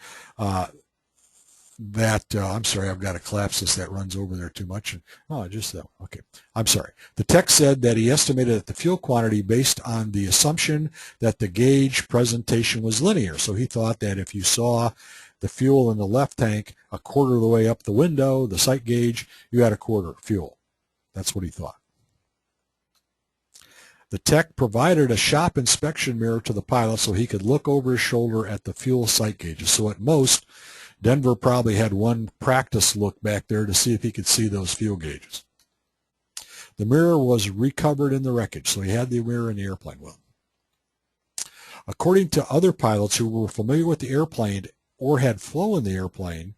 I'm sorry, I've got to collapse this. That runs over there too much. Oh, just that. Okay. I'm sorry. The tech said that he estimated that the fuel quantity based on the assumption that the gauge presentation was linear. So he thought that if you saw the fuel in the left tank a quarter of the way up the window, the sight gauge, you had a quarter fuel. That's what he thought. The tech provided a shop inspection mirror to the pilot so he could look over his shoulder at the fuel sight gauges. So at most, Denver probably had one practice look back there to see if he could see those fuel gauges. The mirror was recovered in the wreckage, so he had the mirror in the airplane with him. According to other pilots who were familiar with the airplane or had flown the airplane,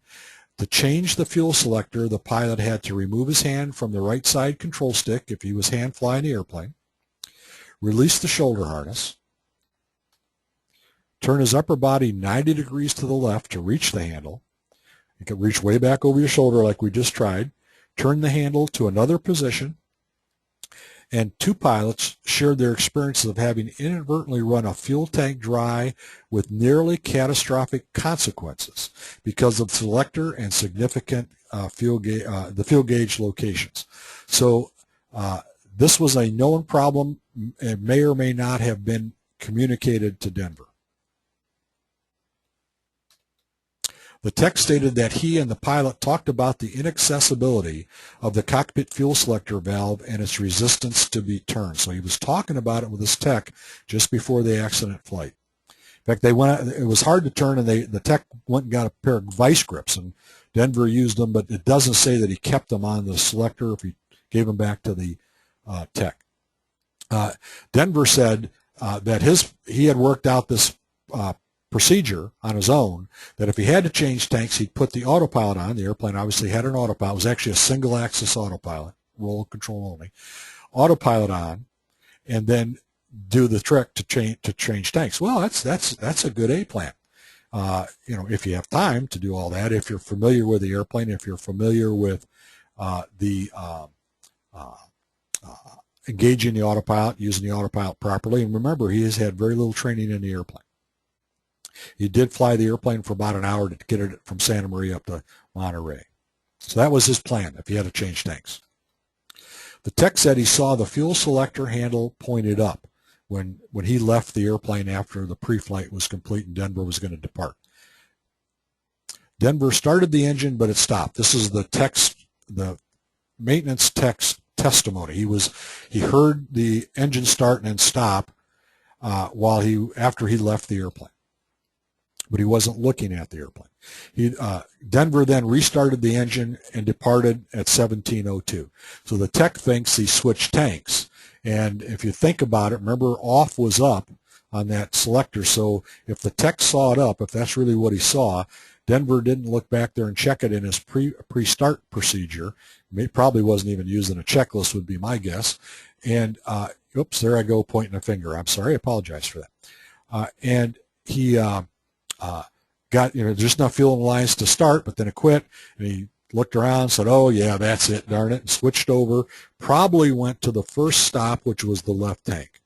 to change the fuel selector, the pilot had to remove his hand from the right side control stick if he was hand flying the airplane, release the shoulder harness, turn his upper body 90 degrees to the left to reach the handle. You can reach way back over your shoulder like we just tried. Turn the handle to another position. And two pilots shared their experiences of having inadvertently run a fuel tank dry with nearly catastrophic consequences because of selector and significant the fuel gauge locations. So this was a known problem and may or may not have been communicated to Denver. The tech stated that he and the pilot talked about the inaccessibility of the cockpit fuel selector valve and its resistance to be turned. So he was talking about it with his tech just before the accident flight. In fact, it was hard to turn, and the tech went and got a pair of vice grips, and Denver used them, but it doesn't say that he kept them on the selector if he gave them back to the tech. Denver said that he had worked out this procedure on his own, that if he had to change tanks, he'd put the autopilot on. The airplane obviously had an autopilot. It was actually a single-axis autopilot, roll control only. Autopilot on, and then do the trick to change tanks. Well, that's a good A plan. If you have time to do all that, if you're familiar with the airplane, if you're familiar with engaging the autopilot, using the autopilot properly, and remember, he has had very little training in the airplane. He did fly the airplane for about an hour to get it from Santa Maria up to Monterey. So that was his plan if he had to change tanks. The tech said he saw the fuel selector handle pointed up when he left the airplane after the pre-flight was complete and Denver was going to depart. Denver started the engine, but it stopped. This is the maintenance tech's testimony. He heard the engine start and then stop after he left the airplane, but he wasn't looking at the airplane. Denver then restarted the engine and departed at 17:02. So the tech thinks he switched tanks. And if you think about it, remember off was up on that selector. So if the tech saw it up, if that's really what he saw, Denver didn't look back there and check it in his pre-start procedure. He probably wasn't even using a checklist would be my guess. And oops, there I go pointing a finger. I'm sorry, I apologize for that. And he got, just enough fuel in the lines to start, but then it quit, and he looked around, said, oh yeah, that's it, darn it, and switched over, probably went to the first stop, which was the left tank.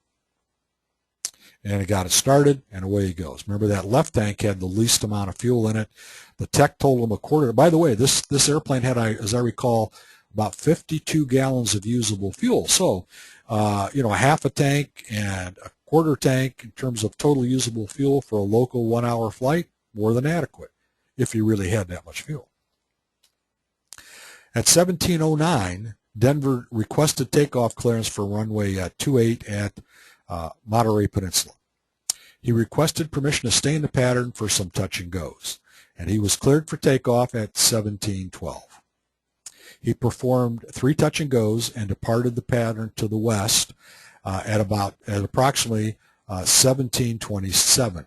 And he got it started, and away he goes. Remember, that left tank had the least amount of fuel in it. The tech told him a quarter. By the way, this airplane had, as I recall, about 52 gallons of usable fuel. So, a half a tank and a quarter tank in terms of total usable fuel for a local 1-hour flight, more than adequate if you really had that much fuel. At 17:09, Denver requested takeoff clearance for runway 28 at Monterey Peninsula. He requested permission to stay in the pattern for some touch and goes, and he was cleared for takeoff at 17:12. He performed 3 touch and goes and departed the pattern to the west at approximately 17:27.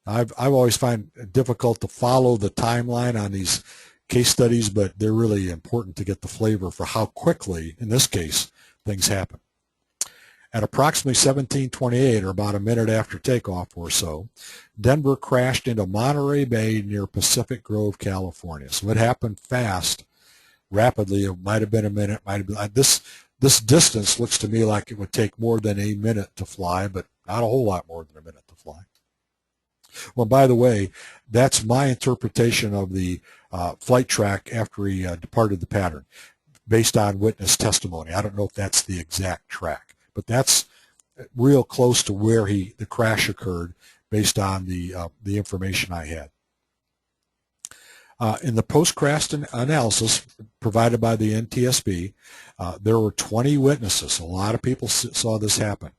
I've always find it difficult to follow the timeline on these case studies, but they're really important to get the flavor for how quickly, in this case, things happen. At approximately 17:28, or about a minute after takeoff or so, Denver crashed into Monterey Bay near Pacific Grove, California. So it happened fast, rapidly. It might have been a minute. Might have been This distance looks to me like it would take more than a minute to fly, but not a whole lot more than a minute to fly. Well, by the way, that's my interpretation of the flight track after he departed the pattern, based on witness testimony. I don't know if that's the exact track, but that's real close to where the crash occurred based on the information I had. In the post-crash analysis provided by the NTSB, there were 20 witnesses. A lot of people saw this happen.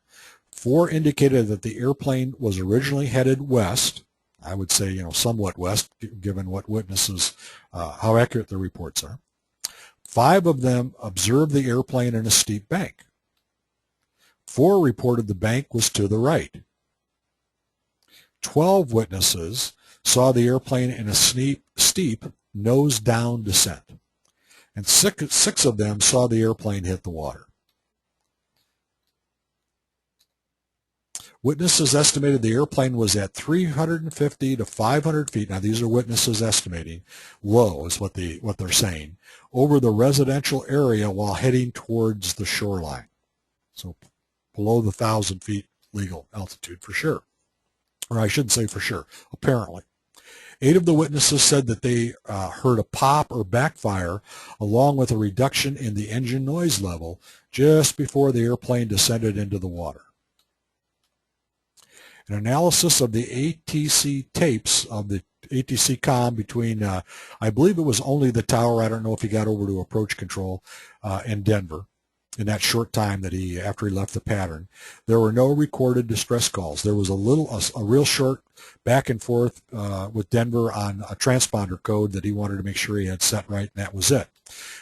4 indicated that the airplane was originally headed west. I would say, somewhat west, given what witnesses, how accurate the reports are. 5 of them observed the airplane in a steep bank. 4 reported the bank was to the right. 12 witnesses saw the airplane in a steep nose-down descent. And 6 of them saw the airplane hit the water. Witnesses estimated the airplane was at 350 to 500 feet. Now, these are witnesses estimating. Low is what they're saying, over the residential area while heading towards the shoreline. So below the 1,000 feet legal altitude for sure. Or I shouldn't say for sure, apparently. 8 of the witnesses said that they heard a pop or backfire along with a reduction in the engine noise level just before the airplane descended into the water. An analysis of the ATC tapes of the ATC comm between, I believe it was only the tower, I don't know if he got over to approach control, and Denver in that short time that after he left the pattern. There were no recorded distress calls. There was a real short back and forth with Denver on a transponder code that he wanted to make sure he had set right, and that was it.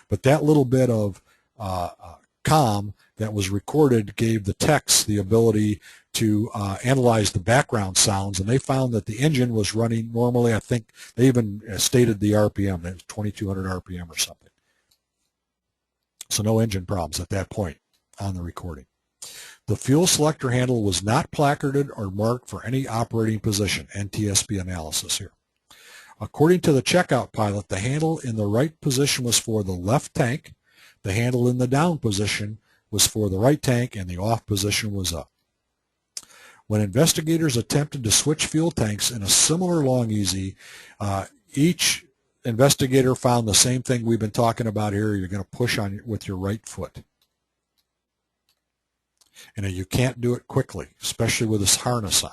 But that little bit of comm that was recorded gave the techs the ability to analyze the background sounds, and they found that the engine was running normally. I think they even stated the RPM, that was 2,200 RPM or something. So no engine problems at that point on the recording. The fuel selector handle was not placarded or marked for any operating position, NTSB analysis here. According to the checkout pilot, the handle in the right position was for the left tank, the handle in the down position was for the right tank, and the off position was up. When investigators attempted to switch fuel tanks in a similar long easy, each investigator found the same thing we've been talking about here. You're going to push on with your right foot. And you can't do it quickly, especially with this harness on.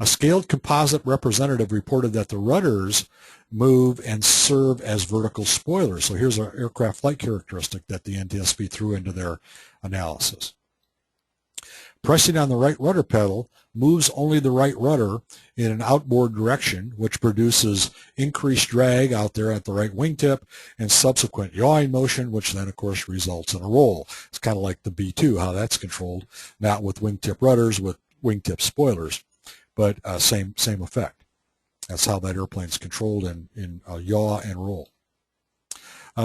A scaled composite representative reported that the rudders move and serve as vertical spoilers. So here's our aircraft flight characteristic that the NTSB threw into their analysis. Pressing on the right rudder pedal moves only the right rudder in an outboard direction, which produces increased drag out there at the right wingtip and subsequent yawing motion, which then, of course, results in a roll. It's kind of like the B-2, how that's controlled, not with wingtip rudders, with wingtip spoilers, but same effect. That's how that airplane's controlled in yaw and roll.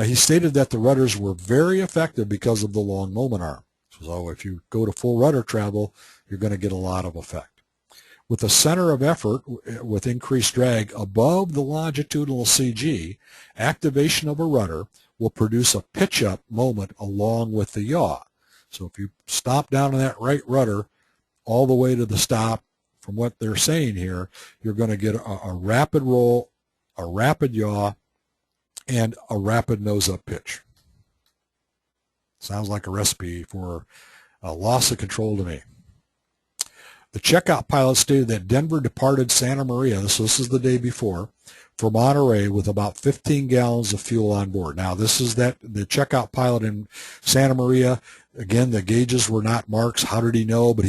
He stated that the rudders were very effective because of the long moment arm. So if you go to full rudder travel, you're going to get a lot of effect. With a center of effort with increased drag above the longitudinal CG, activation of a rudder will produce a pitch-up moment along with the yaw. So if you stop down on that right rudder all the way to the stop, from what they're saying here, you're going to get a rapid roll, a rapid yaw, and a rapid nose-up pitch. Sounds like a recipe for a loss of control to me. The checkout pilot stated that Denver departed Santa Maria, so this is the day before, for Monterey with about 15 gallons of fuel on board. Now, this is the checkout pilot in Santa Maria. Again, the gauges were not marks. How did he know? But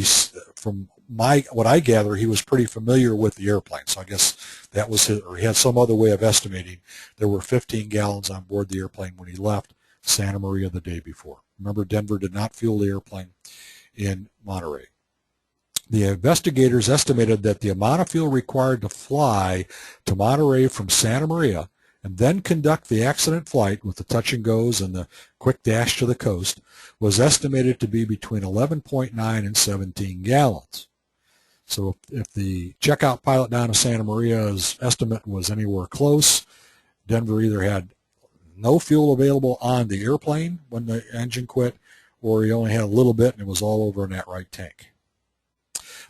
from what I gather, he was pretty familiar with the airplane. So I guess that was his, or he had some other way of estimating. There were 15 gallons on board the airplane when he left Santa Maria the day before. Remember, Denver did not fuel the airplane in Monterey. The investigators estimated that the amount of fuel required to fly to Monterey from Santa Maria and then conduct the accident flight with the touch and goes and the quick dash to the coast was estimated to be between 11.9 and 17 gallons. So if the checkout pilot down to Santa Maria's estimate was anywhere close, Denver either had no fuel available on the airplane when the engine quit, or he only had a little bit and it was all over in that right tank.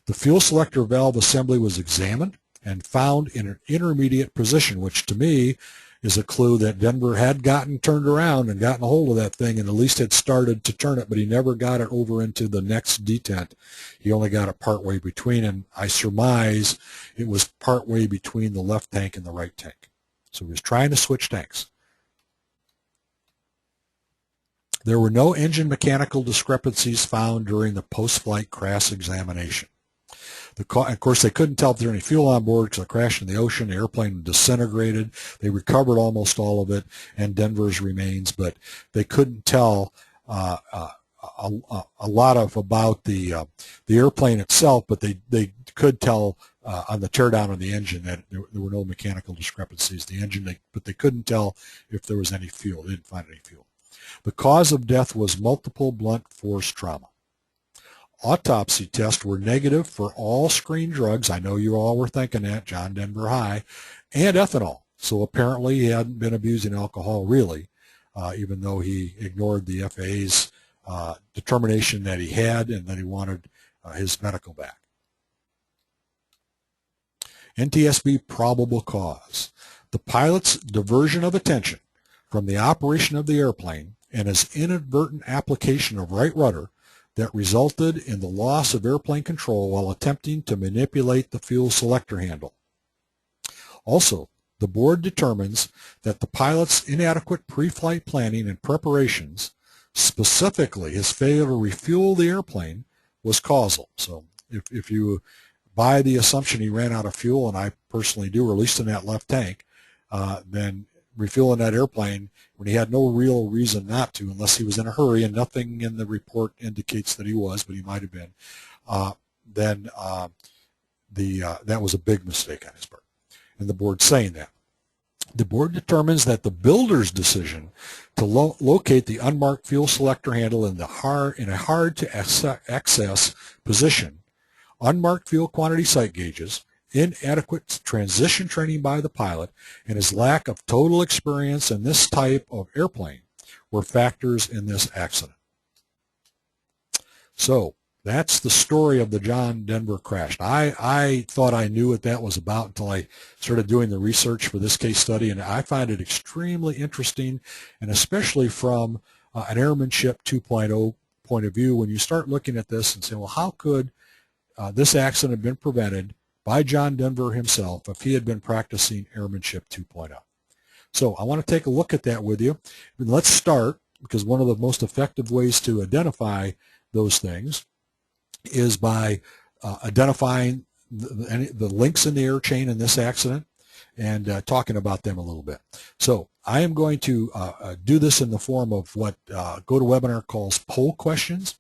The fuel selector valve assembly was examined and found in an intermediate position, which to me is a clue that Denver had gotten turned around and gotten a hold of that thing and at least had started to turn it, but he never got it over into the next detent. He only got it partway between, and I surmise it was partway between the left tank and the right tank. So he was trying to switch tanks. There were no engine mechanical discrepancies found during the post-flight crash examination. Of course, they couldn't tell if there was any fuel on board because it crashed in the ocean. The airplane disintegrated. They recovered almost all of it and Denver's remains, but they couldn't tell a lot about the airplane itself, but they could tell on the teardown of the engine that there were no mechanical discrepancies. The engine, but they couldn't tell if there was any fuel. They didn't find any fuel. The cause of death was multiple blunt force trauma. Autopsy tests were negative for all screen drugs. I know you all were thinking that, John Denver High, and ethanol. So apparently he hadn't been abusing alcohol really, even though he ignored the FAA's determination that he had and that he wanted his medical back. NTSB probable cause. The pilot's diversion of attention from the operation of the airplane and his inadvertent application of right rudder that resulted in the loss of airplane control while attempting to manipulate the fuel selector handle. Also, the board determines that the pilot's inadequate pre-flight planning and preparations, specifically his failure to refuel the airplane, was causal. So if you buy the assumption he ran out of fuel, and I personally do, or at least in that left tank, then refueling that airplane when he had no real reason not to, unless he was in a hurry, and nothing in the report indicates that he was, but he might have been, then that was a big mistake on his part. And the board's saying that. The board determines that the builder's decision to locate the unmarked fuel selector handle in a hard to access position, unmarked fuel quantity sight gauges, inadequate transition training by the pilot, and his lack of total experience in this type of airplane were factors in this accident. So that's the story of the John Denver crash. I thought I knew what that was about until I started doing the research for this case study, and I find it extremely interesting, and especially from an Airmanship 2.0 point of view, when you start looking at this and saying, well, how could this accident have been prevented by John Denver himself if he had been practicing Airmanship 2.0. So I want to take a look at that with you. And let's start, because one of the most effective ways to identify those things is by identifying the links in the air chain in this accident and talking about them a little bit. So I am going to do this in the form of what GoToWebinar calls poll questions.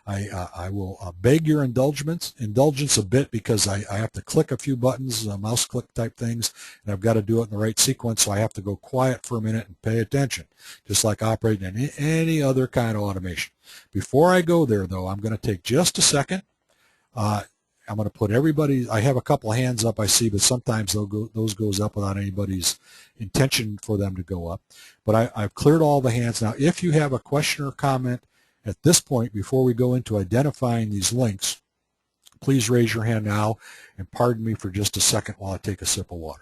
I will beg your indulgence a bit because I have to click a few buttons, mouse click type things, and I've got to do it in the right sequence, so I have to go quiet for a minute and pay attention, just like operating in any other kind of automation. Before I go there, though, I'm going to take just a second. I'm going to put everybody, I have a couple of hands up I see, but sometimes those goes up without anybody's intention for them to go up. But I've cleared all the hands. Now, if you have a question or comment at this point, before we go into identifying these links, please raise your hand now, and pardon me for just a second while I take a sip of water.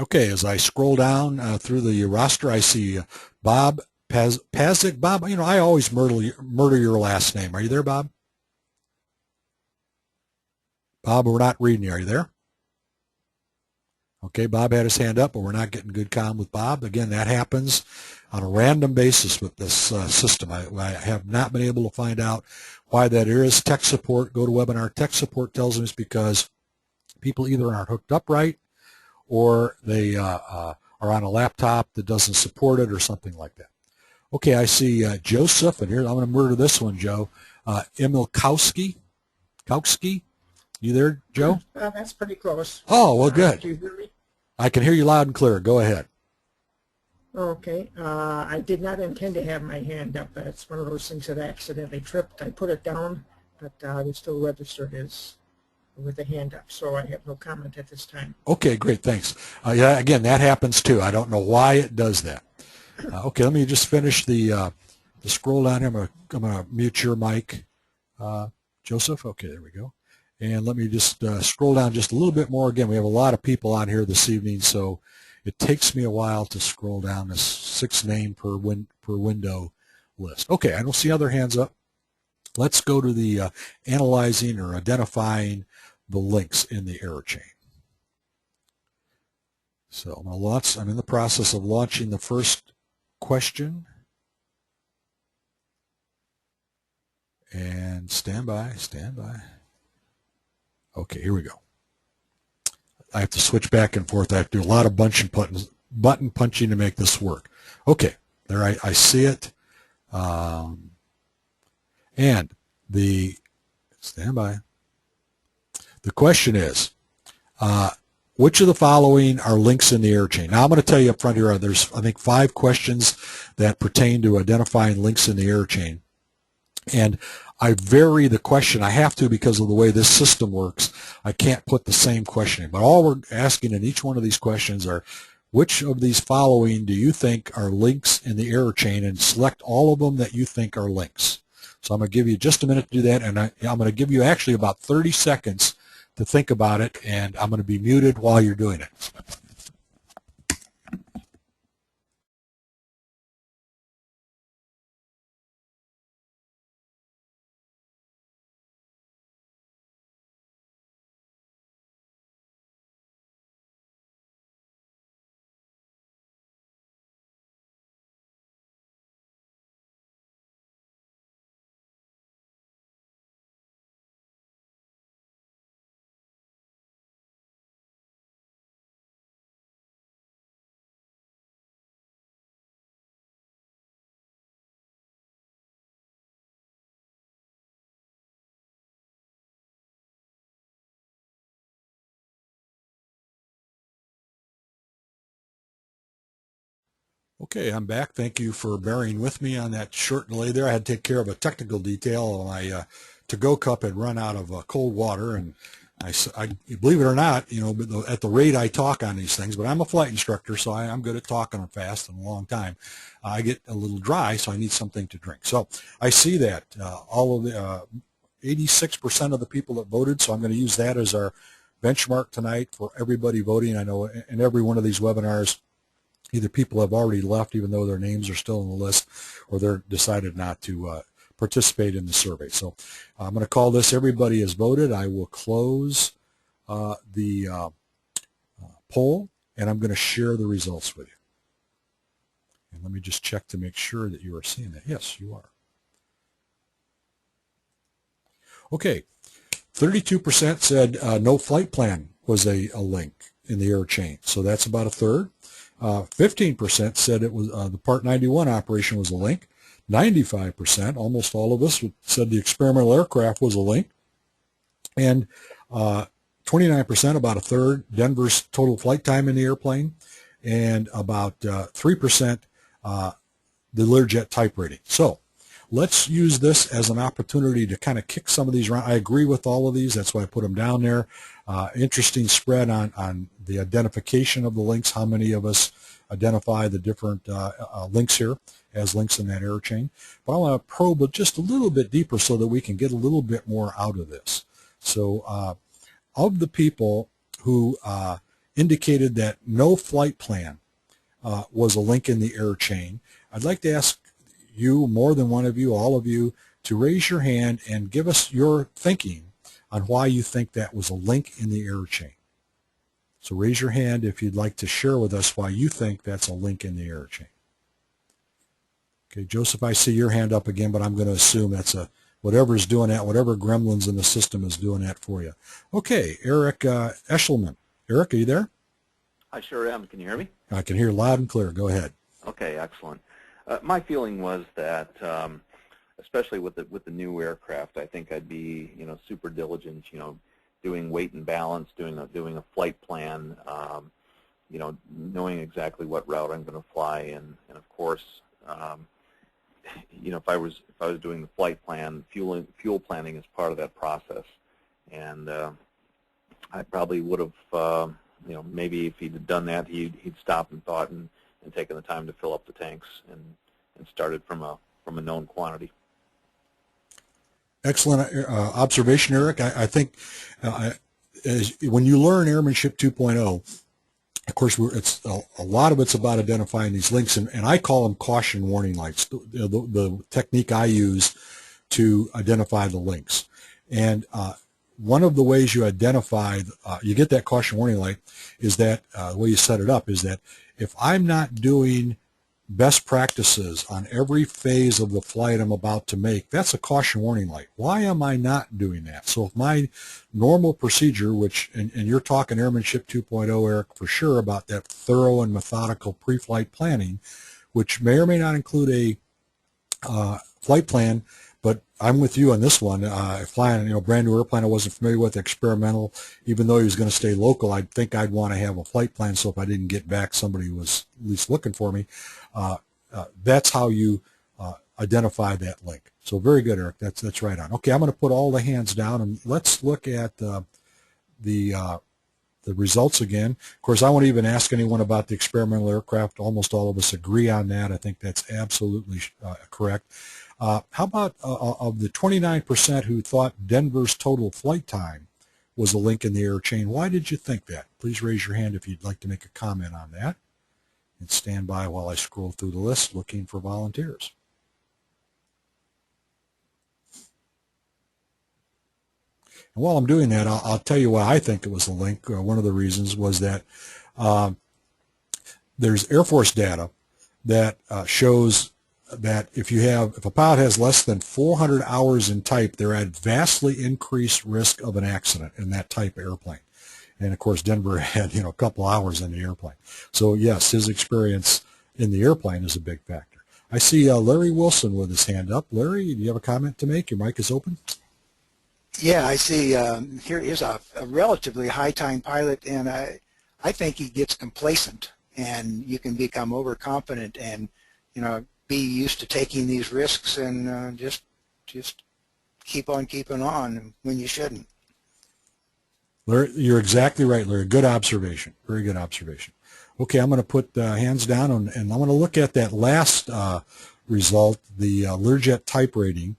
Okay, as I scroll down through the roster, I see Bob Pazik. Bob, you know, I always murder your last name. Are you there, Bob? Bob, we're not reading you. Are you there? Okay, Bob had his hand up, but we're not getting good comm with Bob. Again, that happens on a random basis with this system. I have not been able to find out why that is. Tech support, GoToWebinar tech support tells me it's because people either aren't hooked up right, or they are on a laptop that doesn't support it, or something like that. Okay, I see Joseph, and here I'm going to murder this one, Joe. Emilkowski. You there, Joe?
That's pretty close.
Oh, well, good.
Can you hear me?
I can hear you loud and clear. Go ahead.
Okay. I did not intend to have my hand up. It's one of those things that I accidentally tripped. I put it down, but it still registered as with a hand up, so I have no comment at this time.
Okay, great, thanks. Yeah, again, that happens too. I don't know why it does that. Okay, let me just finish the scroll down here. I'm gonna mute your mic, Joseph. Okay, there we go. And let me just scroll down just a little bit more. Again, we have a lot of people on here this evening, so it takes me a while to scroll down this 6 name per window list. Okay, I don't see other hands up. Let's go to the analyzing or identifying the links in the error chain. So I'm in the process of launching the first question. And stand by. Okay, here we go. I have to switch back and forth. I have to do a lot of button punching to make this work. Okay, there I see it. And stand by. The question is, which of the following are links in the error chain? Now I'm going to tell you up front here, there's I think 5 questions that pertain to identifying links in the error chain. And I vary the question. I have to because of the way this system works. I can't put the same question in. But all we're asking in each one of these questions are, which of these following do you think are links in the error chain, and select all of them that you think are links. So I'm going to give you just a minute to do that, and I'm going to give you actually about 30 seconds to think about it, and I'm going to be muted while you're doing it. Okay, I'm back. Thank you for bearing with me on that short delay there. I had to take care of a technical detail. My to-go cup had run out of cold water, and I believe it or not, you know, at the rate I talk on these things, but I'm a flight instructor, so I'm good at talking fast and a long time. I get a little dry, so I need something to drink. So I see that all of the 86% of the people that voted, so I'm going to use that as our benchmark tonight for everybody voting. I know in every one of these webinars, either people have already left even though their names are still on the list, or they're decided not to participate in the survey. So I'm going to call this everybody has voted. I will close the poll, and I'm going to share the results with you. And let me just check to make sure that you are seeing that. Yes, you are. Okay, 32% said no flight plan was a link in the error chain. So that's about a third. 15% said it was the Part 91 operation was a link. 95%, almost all of us, said the experimental aircraft was a link. And 29%, about a third, Denver's total flight time in the airplane. And about 3%, the Learjet type rating. So let's use this as an opportunity to kind of kick some of these around. I agree with all of these. That's why I put them down there. Interesting spread on the identification of the links, how many of us identify the different links here as links in that error chain. But I want to probe it just a little bit deeper so that we can get a little bit more out of this. So of the people who indicated that no flight plan was a link in the error chain, I'd like to ask you, more than one of you, all of you, to raise your hand and give us your thinking on why you think that was a link in the error chain. So raise your hand if you'd like to share with us why you think that's a link in the error chain. Okay, Joseph, I see your hand up again, but I'm going to assume that's whatever's doing that, whatever gremlins in the system is doing that for you. Okay, Eric Eshelman. Eric, are you there?
I sure am. Can you hear me?
I can hear loud and clear. Go ahead.
Okay, excellent. My feeling was that, especially with the new aircraft, I think I'd be, super diligent, doing weight and balance, doing a flight plan, knowing exactly what route I'm going to fly, and of course, if I was doing the flight plan, fuel planning is part of that process, and I probably would have, maybe if he'd done that, he'd stopped and thought and taken the time to fill up the tanks and started from a known quantity.
Excellent observation, Eric. I think when you learn Airmanship 2.0, of course, a lot of it's about identifying these links, and I call them caution warning lights, the technique I use to identify the links. And one of the ways you identify, you get that caution warning light, is that the way you set it up is that if I'm not doing best practices on every phase of the flight I'm about to make, that's a caution warning light. Why am I not doing that? So if my normal procedure, which, and you're talking Airmanship 2.0, Eric, for sure, about that thorough and methodical pre-flight planning, which may or may not include a flight plan, but I'm with you on this one. Flying, brand new airplane I wasn't familiar with, experimental, even though he was going to stay local, I'd think I'd want to have a flight plan so if I didn't get back, somebody was at least looking for me. That's how you identify that link. So very good, Eric. That's right on. Okay, I'm going to put all the hands down and let's look at the results again. Of course, I won't even ask anyone about the experimental aircraft. Almost all of us agree on that. I think that's absolutely correct. How about of the 29% who thought Denver's total flight time was a link in the air chain? Why did you think that? Please raise your hand if you'd like to make a comment on that. And stand by while I scroll through the list looking for volunteers. And while I'm doing that, I'll tell you why I think it was a link. One of the reasons was that there's Air Force data that shows that if a pilot has less than 400 hours in type, they're at vastly increased risk of an accident in that type of airplane. And of course, Denver had a couple hours in the airplane. So yes, his experience in the airplane is a big factor. I see Larry Wilson with his hand up. Larry, do you have a comment to make? Your mic is open.
Yeah, I see. Here is a relatively high-time pilot, and I think he gets complacent, and you can become overconfident and be used to taking these risks and just keep on keeping on when you shouldn't.
Larry, you're exactly right, Larry. Good observation. Very good observation. Okay, I'm going to put hands down, and I'm going to look at that last result, the Learjet type rating.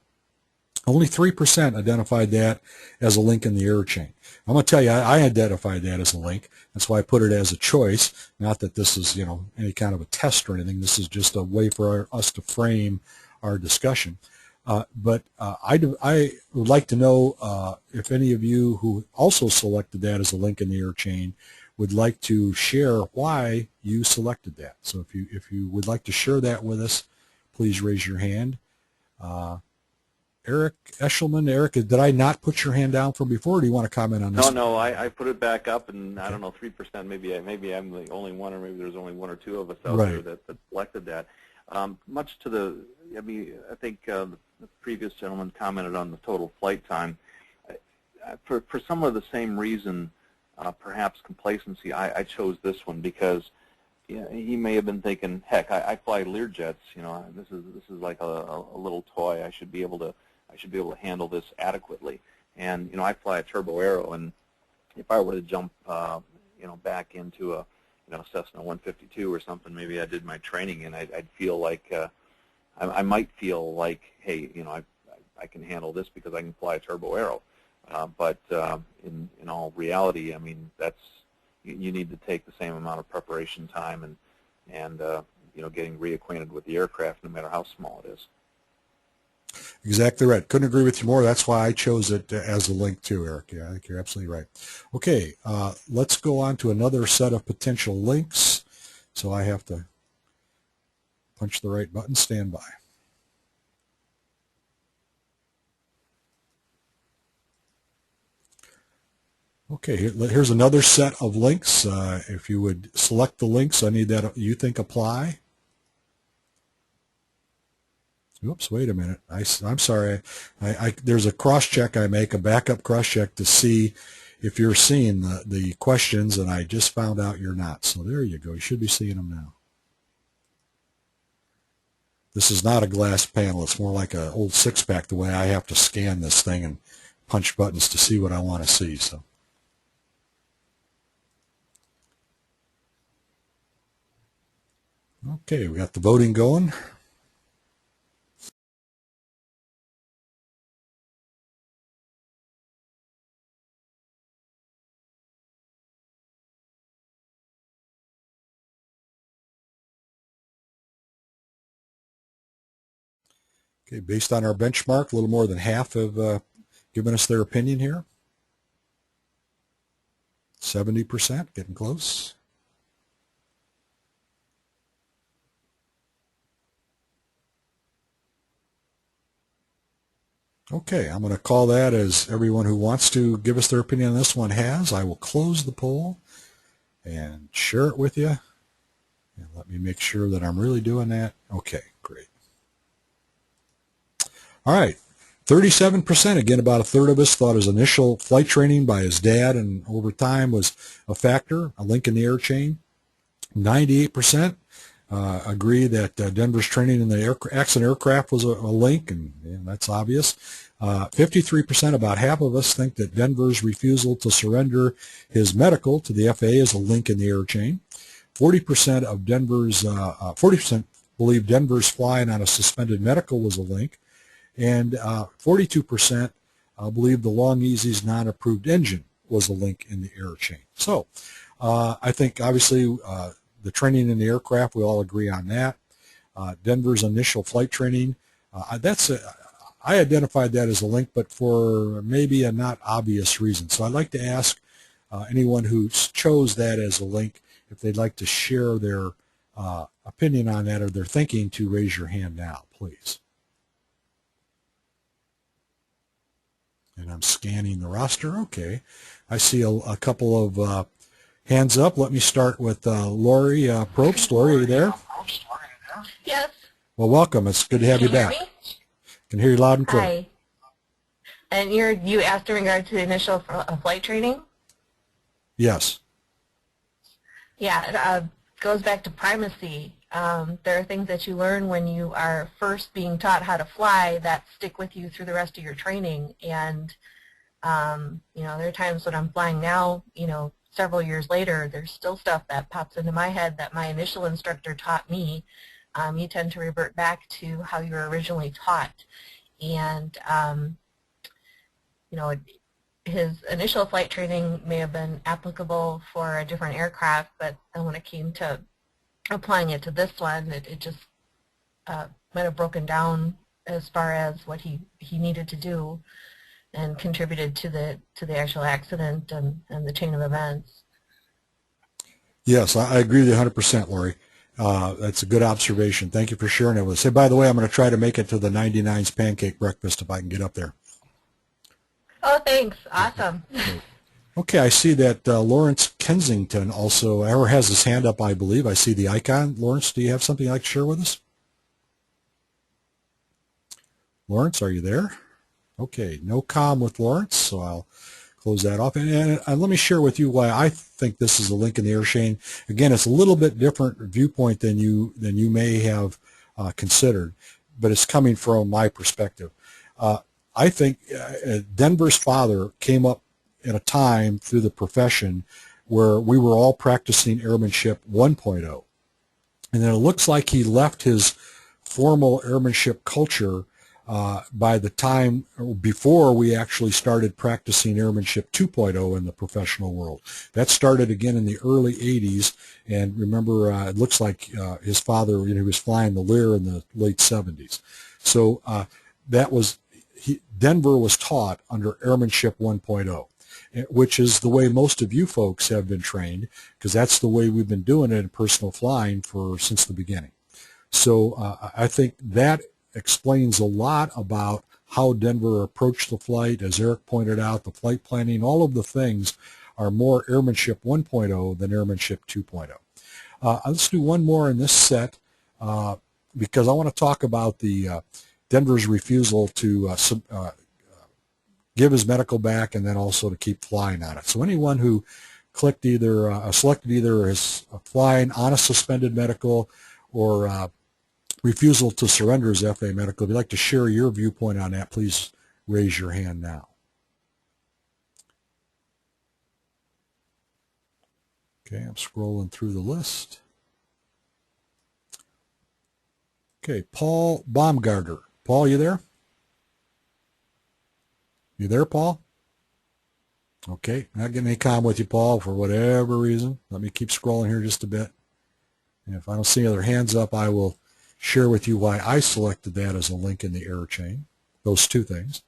Only 3% identified that as a link in the air chain. I'm going to tell you, I identified that as a link. That's why I put it as a choice. Not that this is, any kind of a test or anything. This is just a way for us to frame our discussion. But I would like to know if any of you who also selected that as a link in the air chain would like to share why you selected that. So if you would like to share that with us, please raise your hand. Eric Eshelman. Eric, did I not put your hand down from before, or do you want to comment on this?
No, I put it back up, and I don't know, 3%, maybe I'm the only one, or maybe there's only one or two of us out there that selected that. Much to I think the previous gentleman commented on the total flight time. For some of the same reason, perhaps complacency, I chose this one because he may have been thinking, heck, I fly Learjets. This is like a little toy. I should be able to handle this adequately. And I fly a turbo aero, and if I were to jump back into a Cessna 152 or something, maybe I did my training, and I'd feel like I might feel like, hey, I can handle this because I can fly a turbo aero. But in all reality, I mean, you need to take the same amount of preparation time and getting reacquainted with the aircraft, no matter how small it is.
Exactly right. Couldn't agree with you more. That's why I chose it as a link too, Eric. Yeah, I think you're absolutely right. Okay, let's go on to another set of potential links. So I have to punch the right button. Stand by. Okay, here's another set of links. If you would select the links, I need that you think apply. Oops, wait a minute. I'm sorry. There's a cross-check I make, a backup cross-check to see if you're seeing the questions, and I just found out you're not. So there you go. You should be seeing them now. This is not a glass panel. It's more like an old six-pack, the way I have to scan this thing and punch buttons to see what I want to see. So Okay, we got the voting going. Okay, based on our benchmark, a little more than half have given us their opinion here. 70%, getting close. Okay, I'm going to call that as everyone who wants to give us their opinion on this one has. I will close the poll and share it with you. And let me make sure that I'm really doing that. Okay, great. All right, 37%, again, about a third of us thought his initial flight training by his dad and over time was a factor, a link in the air chain. 98% agree that Denver's training in the accident aircraft was a link, and that's obvious. 53%, about half of us, think that Denver's refusal to surrender his medical to the FAA is a link in the air chain. 40% of 40% believe Denver's flying on a suspended medical was a link, and 42% believe the Long Easy's non-approved engine was a link in the air chain. So I think obviously the training in the aircraft, we all agree on that. Denver's initial flight training, I identified that as a link, but for maybe a not obvious reason. So I'd like to ask anyone who chose that as a link if they'd like to share their opinion on that or their thinking to raise your hand now, please. And I'm scanning the roster. Okay. I see a couple of hands up. Let me start with Lori Probst. Lori, are you there?
Yes.
Well, welcome. It's good to have you back.
Can you hear me?
Can hear you loud and clear.
Hi. And you asked in regard to the initial flight training?
Yes.
Yeah, it goes back to primacy. There are things that you learn when you are first being taught how to fly that stick with you through the rest of your training. And, there are times when I'm flying now, several years later, there's still stuff that pops into my head that my initial instructor taught me. You tend to revert back to how you were originally taught. And, his initial flight training may have been applicable for a different aircraft, but then when it came to applying it to this one, it just might have broken down as far as what he needed to do and contributed to the actual accident and the chain of events.
Yes, I agree with you 100%, Lori. That's a good observation. Thank you for sharing it with us. Hey, by the way, I'm going to try to make it to the 99's pancake breakfast if I can get up there.
Oh, thanks. Awesome.
Okay, I see that Lawrence Kensington also has his hand up, I believe. I see the icon. Lawrence, do you have something you'd like to share with us? Lawrence, are you there? Okay, no comm with Lawrence, so I'll close that off. And let me share with you why I think this is a link in the air chain. Again, it's a little bit different viewpoint than you may have considered, but it's coming from my perspective. I think Denver's father came up in a time through the profession where we were all practicing airmanship 1.0. And then it looks like he left his formal airmanship culture by the time before we actually started practicing airmanship 2.0 in the professional world. That started again in the early 80s, and remember, it looks like his father, he was flying the Lear in the late 70s. So that was, Denver was taught under airmanship 1.0. Which is the way most of you folks have been trained, because that's the way we've been doing it in personal flying since the beginning. So I think that explains a lot about how Denver approached the flight. As Eric pointed out, the flight planning, all of the things are more airmanship 1.0 than airmanship 2.0. Let's do one more in this set because I want to talk about the Denver's refusal to give his medical back and then also to keep flying on it. So anyone who clicked selected either his flying on a suspended medical or refusal to surrender his FAA medical, if you'd like to share your viewpoint on that, please raise your hand now. Okay, I'm scrolling through the list. Okay, Paul Baumgartner. Paul, you there? You there, Paul? Okay, not getting any comment with you, Paul, for whatever reason. Let me keep scrolling here just a bit. And if I don't see any other hands up, I will share with you why I selected that as a link in the error chain. Those two things.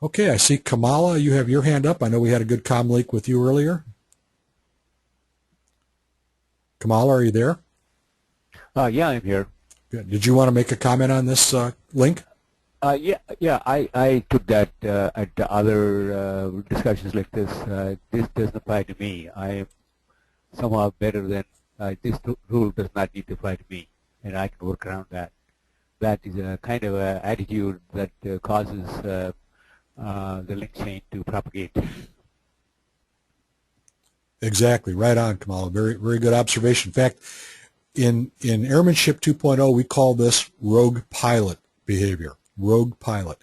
Okay, I see Kamala, you have your hand up. I know we had a good comm link with you earlier. Kamala, are you there?
Yeah, I'm here.
Good. Did you want to make a comment on this link?
Yeah. I took that at the other discussions like this. This doesn't apply to me. I am somehow better than this rule does not need to apply to me, and I can work around that. That is a kind of attitude that causes the link chain to propagate.
Exactly, right on, Kamala. Very, very good observation. In fact, in Airmanship 2.0, we call this rogue pilot behavior. Rogue pilot.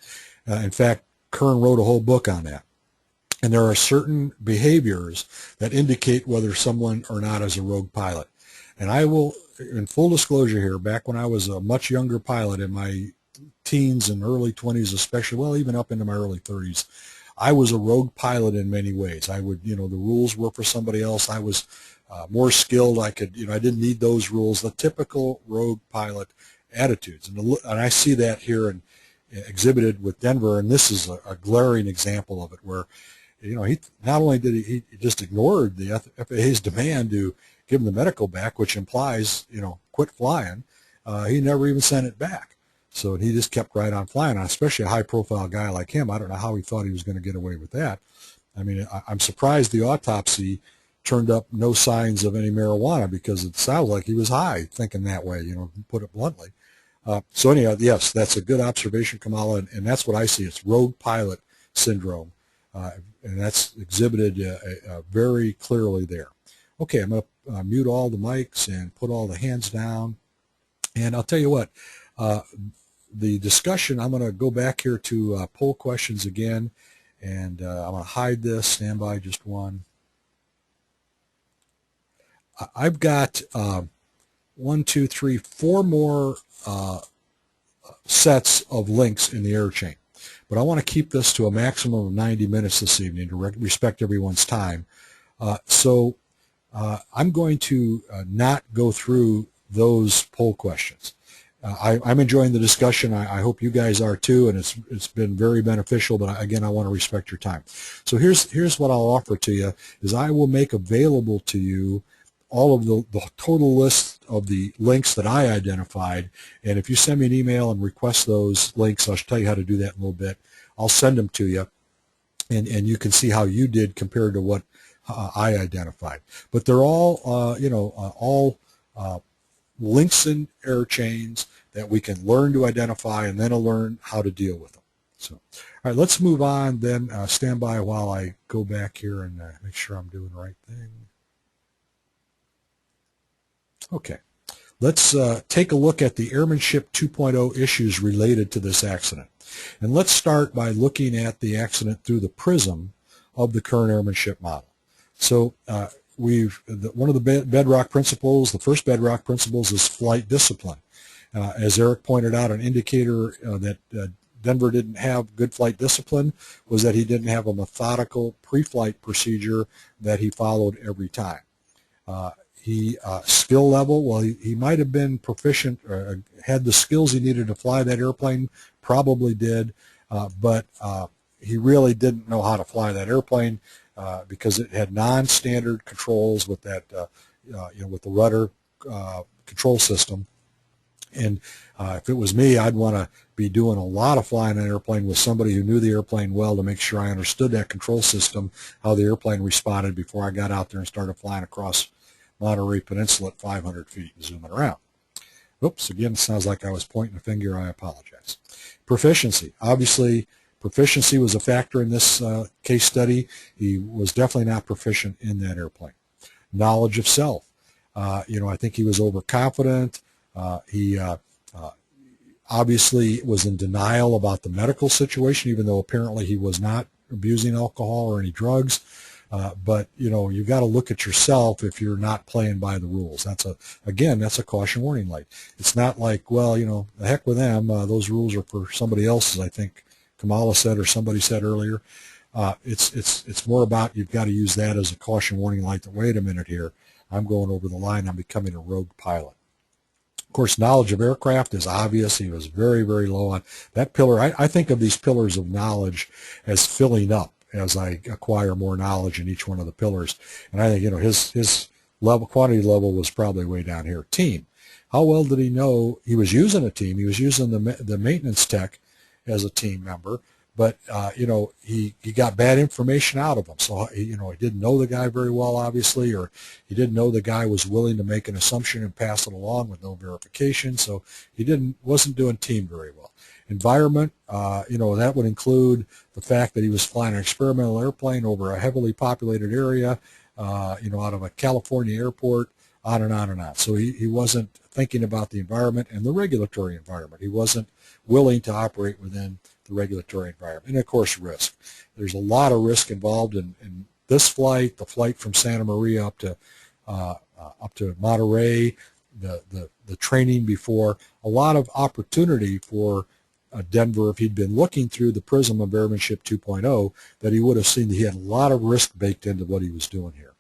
In fact, Kern wrote a whole book on that. And there are certain behaviors that indicate whether someone or not is a rogue pilot. And I will, in full disclosure here, back when I was a much younger pilot in my teens and early 20s especially, well, even up into my early 30s, I was a rogue pilot in many ways. I would, the rules were for somebody else. I was more skilled. I could, I didn't need those rules. The typical rogue pilot attitudes. And I see that here and exhibited with Denver, and this is a glaring example of it where, he not only did he just ignored the FAA's demand to give him the medical back, which implies, quit flying, he never even sent it back. So he just kept right on flying, especially a high-profile guy like him. I don't know how he thought he was going to get away with that. I mean, I'm surprised the autopsy turned up no signs of any marijuana because it sounds like he was high, thinking that way, put it bluntly. So anyhow, yes, that's a good observation, Kamala, and that's what I see. It's rogue pilot syndrome, and that's exhibited very clearly there. Okay, I'm going to mute all the mics and put all the hands down. And I'll tell you what, the discussion, I'm going to go back here to poll questions again, and I'm going to hide this. Stand by just one. I've got 1, 2, 3, 4 more sets of links in the error chain. But I want to keep this to a maximum of 90 minutes this evening to respect everyone's time. So I'm going to not go through those poll questions. I'm enjoying the discussion. I hope you guys are too, and it's been very beneficial, but again, I want to respect your time. So here's what I'll offer to you, is I will make available to you all of the total list of the links that I identified, and if you send me an email and request those links, I'll tell you how to do that in a little bit. I'll send them to you, and you can see how you did compared to what I identified. But they're all, all links in error chains that we can learn to identify and then learn how to deal with them. So, all right, let's move on then. Stand by while I go back here and make sure I'm doing the right thing. Okay, let's take a look at the Airmanship 2.0 issues related to this accident. And let's start by looking at the accident through the prism of the current airmanship model. So one of the bedrock principles, the first bedrock principles, is flight discipline. As Eric pointed out, an indicator that Denver didn't have good flight discipline was that he didn't have a methodical pre-flight procedure that he followed every time. Skill level, well, he might have been proficient or had the skills he needed to fly that airplane, probably did, but he really didn't know how to fly that airplane because it had non-standard controls with that, with the rudder control system. And if it was me, I'd want to be doing a lot of flying an airplane with somebody who knew the airplane well to make sure I understood that control system, how the airplane responded before I got out there and started flying across Monterey Peninsula at 500 feet and zooming around. Oops, again, it sounds like I was pointing a finger. I apologize. Proficiency. Obviously, proficiency was a factor in this case study. He was definitely not proficient in that airplane. Knowledge of self. I think he was overconfident. He obviously was in denial about the medical situation, even though apparently he was not abusing alcohol or any drugs. But you've got to look at yourself if you're not playing by the rules. That's a caution warning light. It's not like, well, the heck with them. Those rules are for somebody else's. I think Kamala said, or somebody said earlier. It's more about, you've got to use that as a caution warning light. That, wait a minute here, I'm going over the line. I'm becoming a rogue pilot. Of course, knowledge of aircraft is obvious. He was very, very low on that pillar. I think of these pillars of knowledge as filling up as I acquire more knowledge in each one of the pillars. And I think, his quantity level was probably way down here. Team. How well did he know he was using a team? He was using the maintenance tech as a team member, but, he got bad information out of him. So, he didn't know the guy very well, obviously, or he didn't know the guy was willing to make an assumption and pass it along with no verification. So he wasn't doing team very well. Environment, that would include the fact that he was flying an experimental airplane over a heavily populated area, out of a California airport, on and on and on. So he wasn't thinking about the environment and the regulatory environment. He wasn't willing to operate within the regulatory environment. And, of course, risk. There's a lot of risk involved in this flight, the flight from Santa Maria up to Monterey, the training before, a lot of opportunity for Denver, if he'd been looking through the prism of Airmanship 2.0, that he would have seen that he had a lot of risk baked into what he was doing here.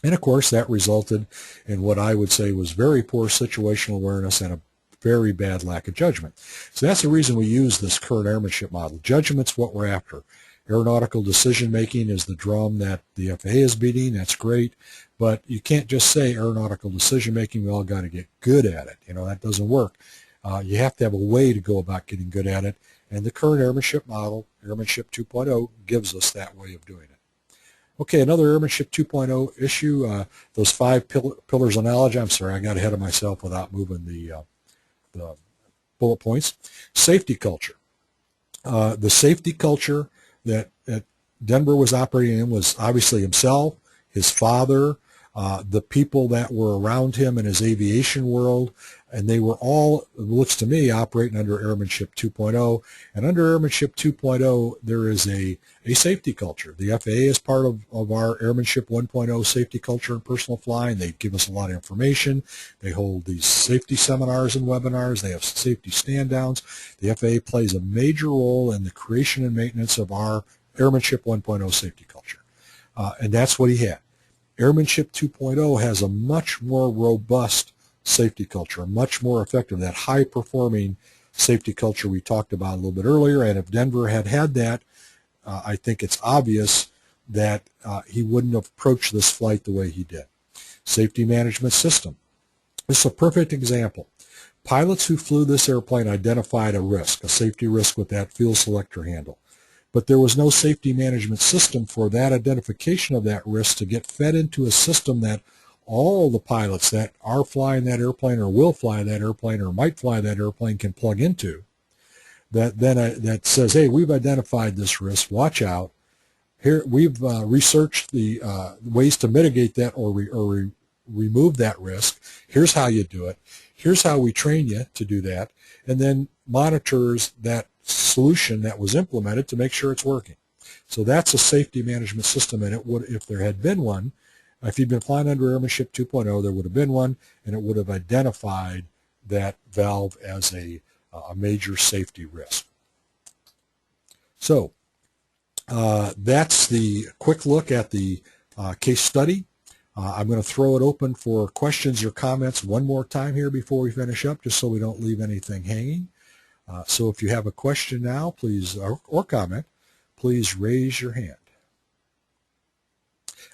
And, of course, that resulted in what I would say was very poor situational awareness and a very bad lack of judgment. So that's the reason we use this current airmanship model. Judgment's what we're after. Aeronautical decision-making is the drum that the FAA is beating. That's great. But you can't just say aeronautical decision-making. We all got to get good at it. That doesn't work. You have to have a way to go about getting good at it. And the current airmanship model, Airmanship 2.0, gives us that way of doing it. Okay, another Airmanship 2.0 issue, those 5 pillars of knowledge. I'm sorry, I got ahead of myself without moving the bullet points. Safety culture. The safety culture that Denver was operating in was obviously himself, his father, the people that were around him in his aviation world, and they were all, it looks to me, operating under Airmanship 2.0. And under Airmanship 2.0, there is a safety culture. The FAA is part of our Airmanship 1.0 safety culture and personal flying. They give us a lot of information. They hold these safety seminars and webinars. They have safety stand-downs. The FAA plays a major role in the creation and maintenance of our Airmanship 1.0 safety culture. And that's what he had. Airmanship 2.0 has a much more robust safety culture, much more effective, that high-performing safety culture we talked about a little bit earlier. And if Denver had that, I think it's obvious that he wouldn't have approached this flight the way he did. Safety management system. This is a perfect example. Pilots who flew this airplane identified a risk, a safety risk with that fuel selector handle. But there was no safety management system for that identification of that risk to get fed into a system that all the pilots that are flying that airplane or will fly that airplane or might fly that airplane can plug into, that says, hey, we've identified this risk, watch out. Here, we've researched the ways to mitigate that or remove that risk. Here's how you do it. Here's how we train you to do that, and then monitors that solution that was implemented to make sure it's working. So that's a safety management system, and it would, if there had been one, if he'd been flying under Airmanship 2.0, there would have been one, and it would have identified that valve as a major safety risk. So that's the quick look at the case study. I'm going to throw it open for questions or comments one more time here before we finish up, just so we don't leave anything hanging. So if you have a question now, please, or comment, please raise your hand.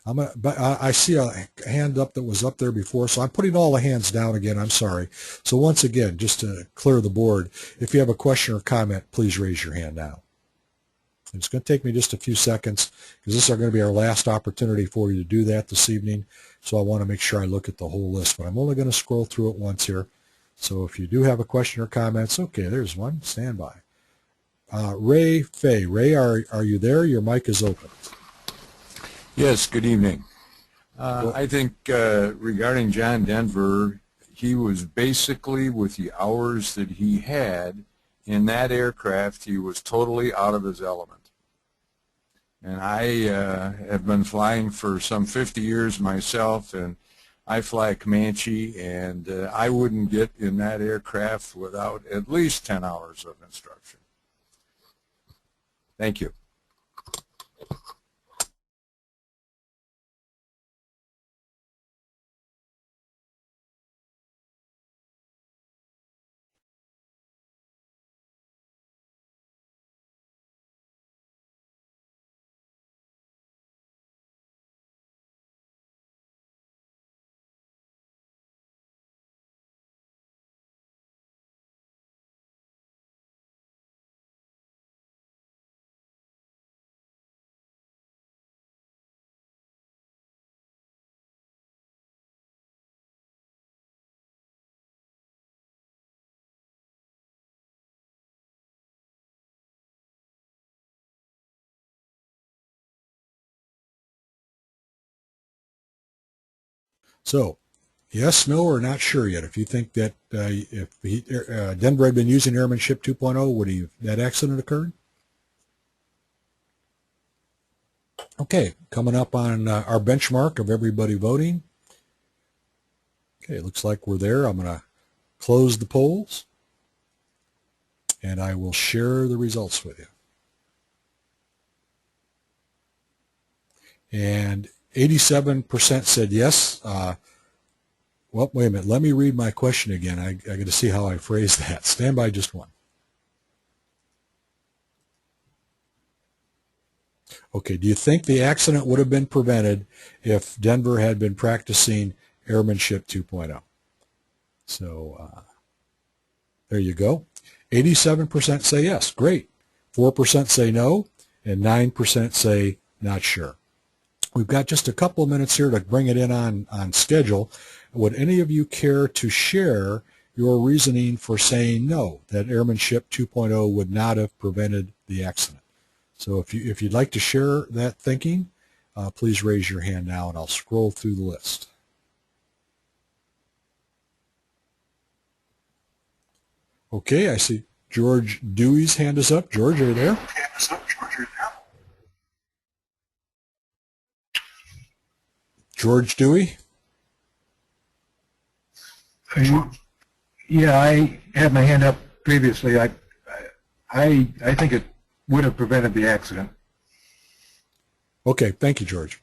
I see a hand up that was up there before, so I'm putting all the hands down again. I'm sorry. So once again, just to clear the board, if you have a question or comment, please raise your hand now. It's going to take me just a few seconds because this is going to be our last opportunity for you to do that this evening. So I want to make sure I look at the whole list, but I'm only going to scroll through it once here. So if you do have a question or comments, okay, there's one. Stand by. Ray Fay. Ray, are you there? Your mic is open.
Yes, good evening. I think regarding John Denver, he was basically, with the hours that he had in that aircraft, he was totally out of his element. And I have been flying for some 50 years myself, and I fly a Comanche, and I wouldn't get in that aircraft without at least 10 hours of instruction. Thank you.
So, yes, no, or not sure yet. If you think that if Denver had been using Airmanship 2.0, would that accident occurred? Okay, coming up on our benchmark of everybody voting. Okay, looks like we're there. I'm going to close the polls, and I will share the results with you. And 87% said yes. Well, wait a minute. Let me read my question again. I got to see how I phrase that. Stand by just one. Okay, do you think the accident would have been prevented if Denver had been practicing Airmanship 2.0? So there you go. 87% say yes. Great. 4% say no, and 9% say not sure. We've got just a couple of minutes here to bring it in on schedule. Would any of you care to share your reasoning for saying no, that Airmanship 2.0 would not have prevented the accident? So if you'd like to share that thinking, please raise your hand now, and I'll scroll through the list. Okay, I see George Dewey's hand is up. George, are you there? George Dewey?
Yeah, I had my hand up previously. I think it would have prevented the accident.
Okay, thank you, George.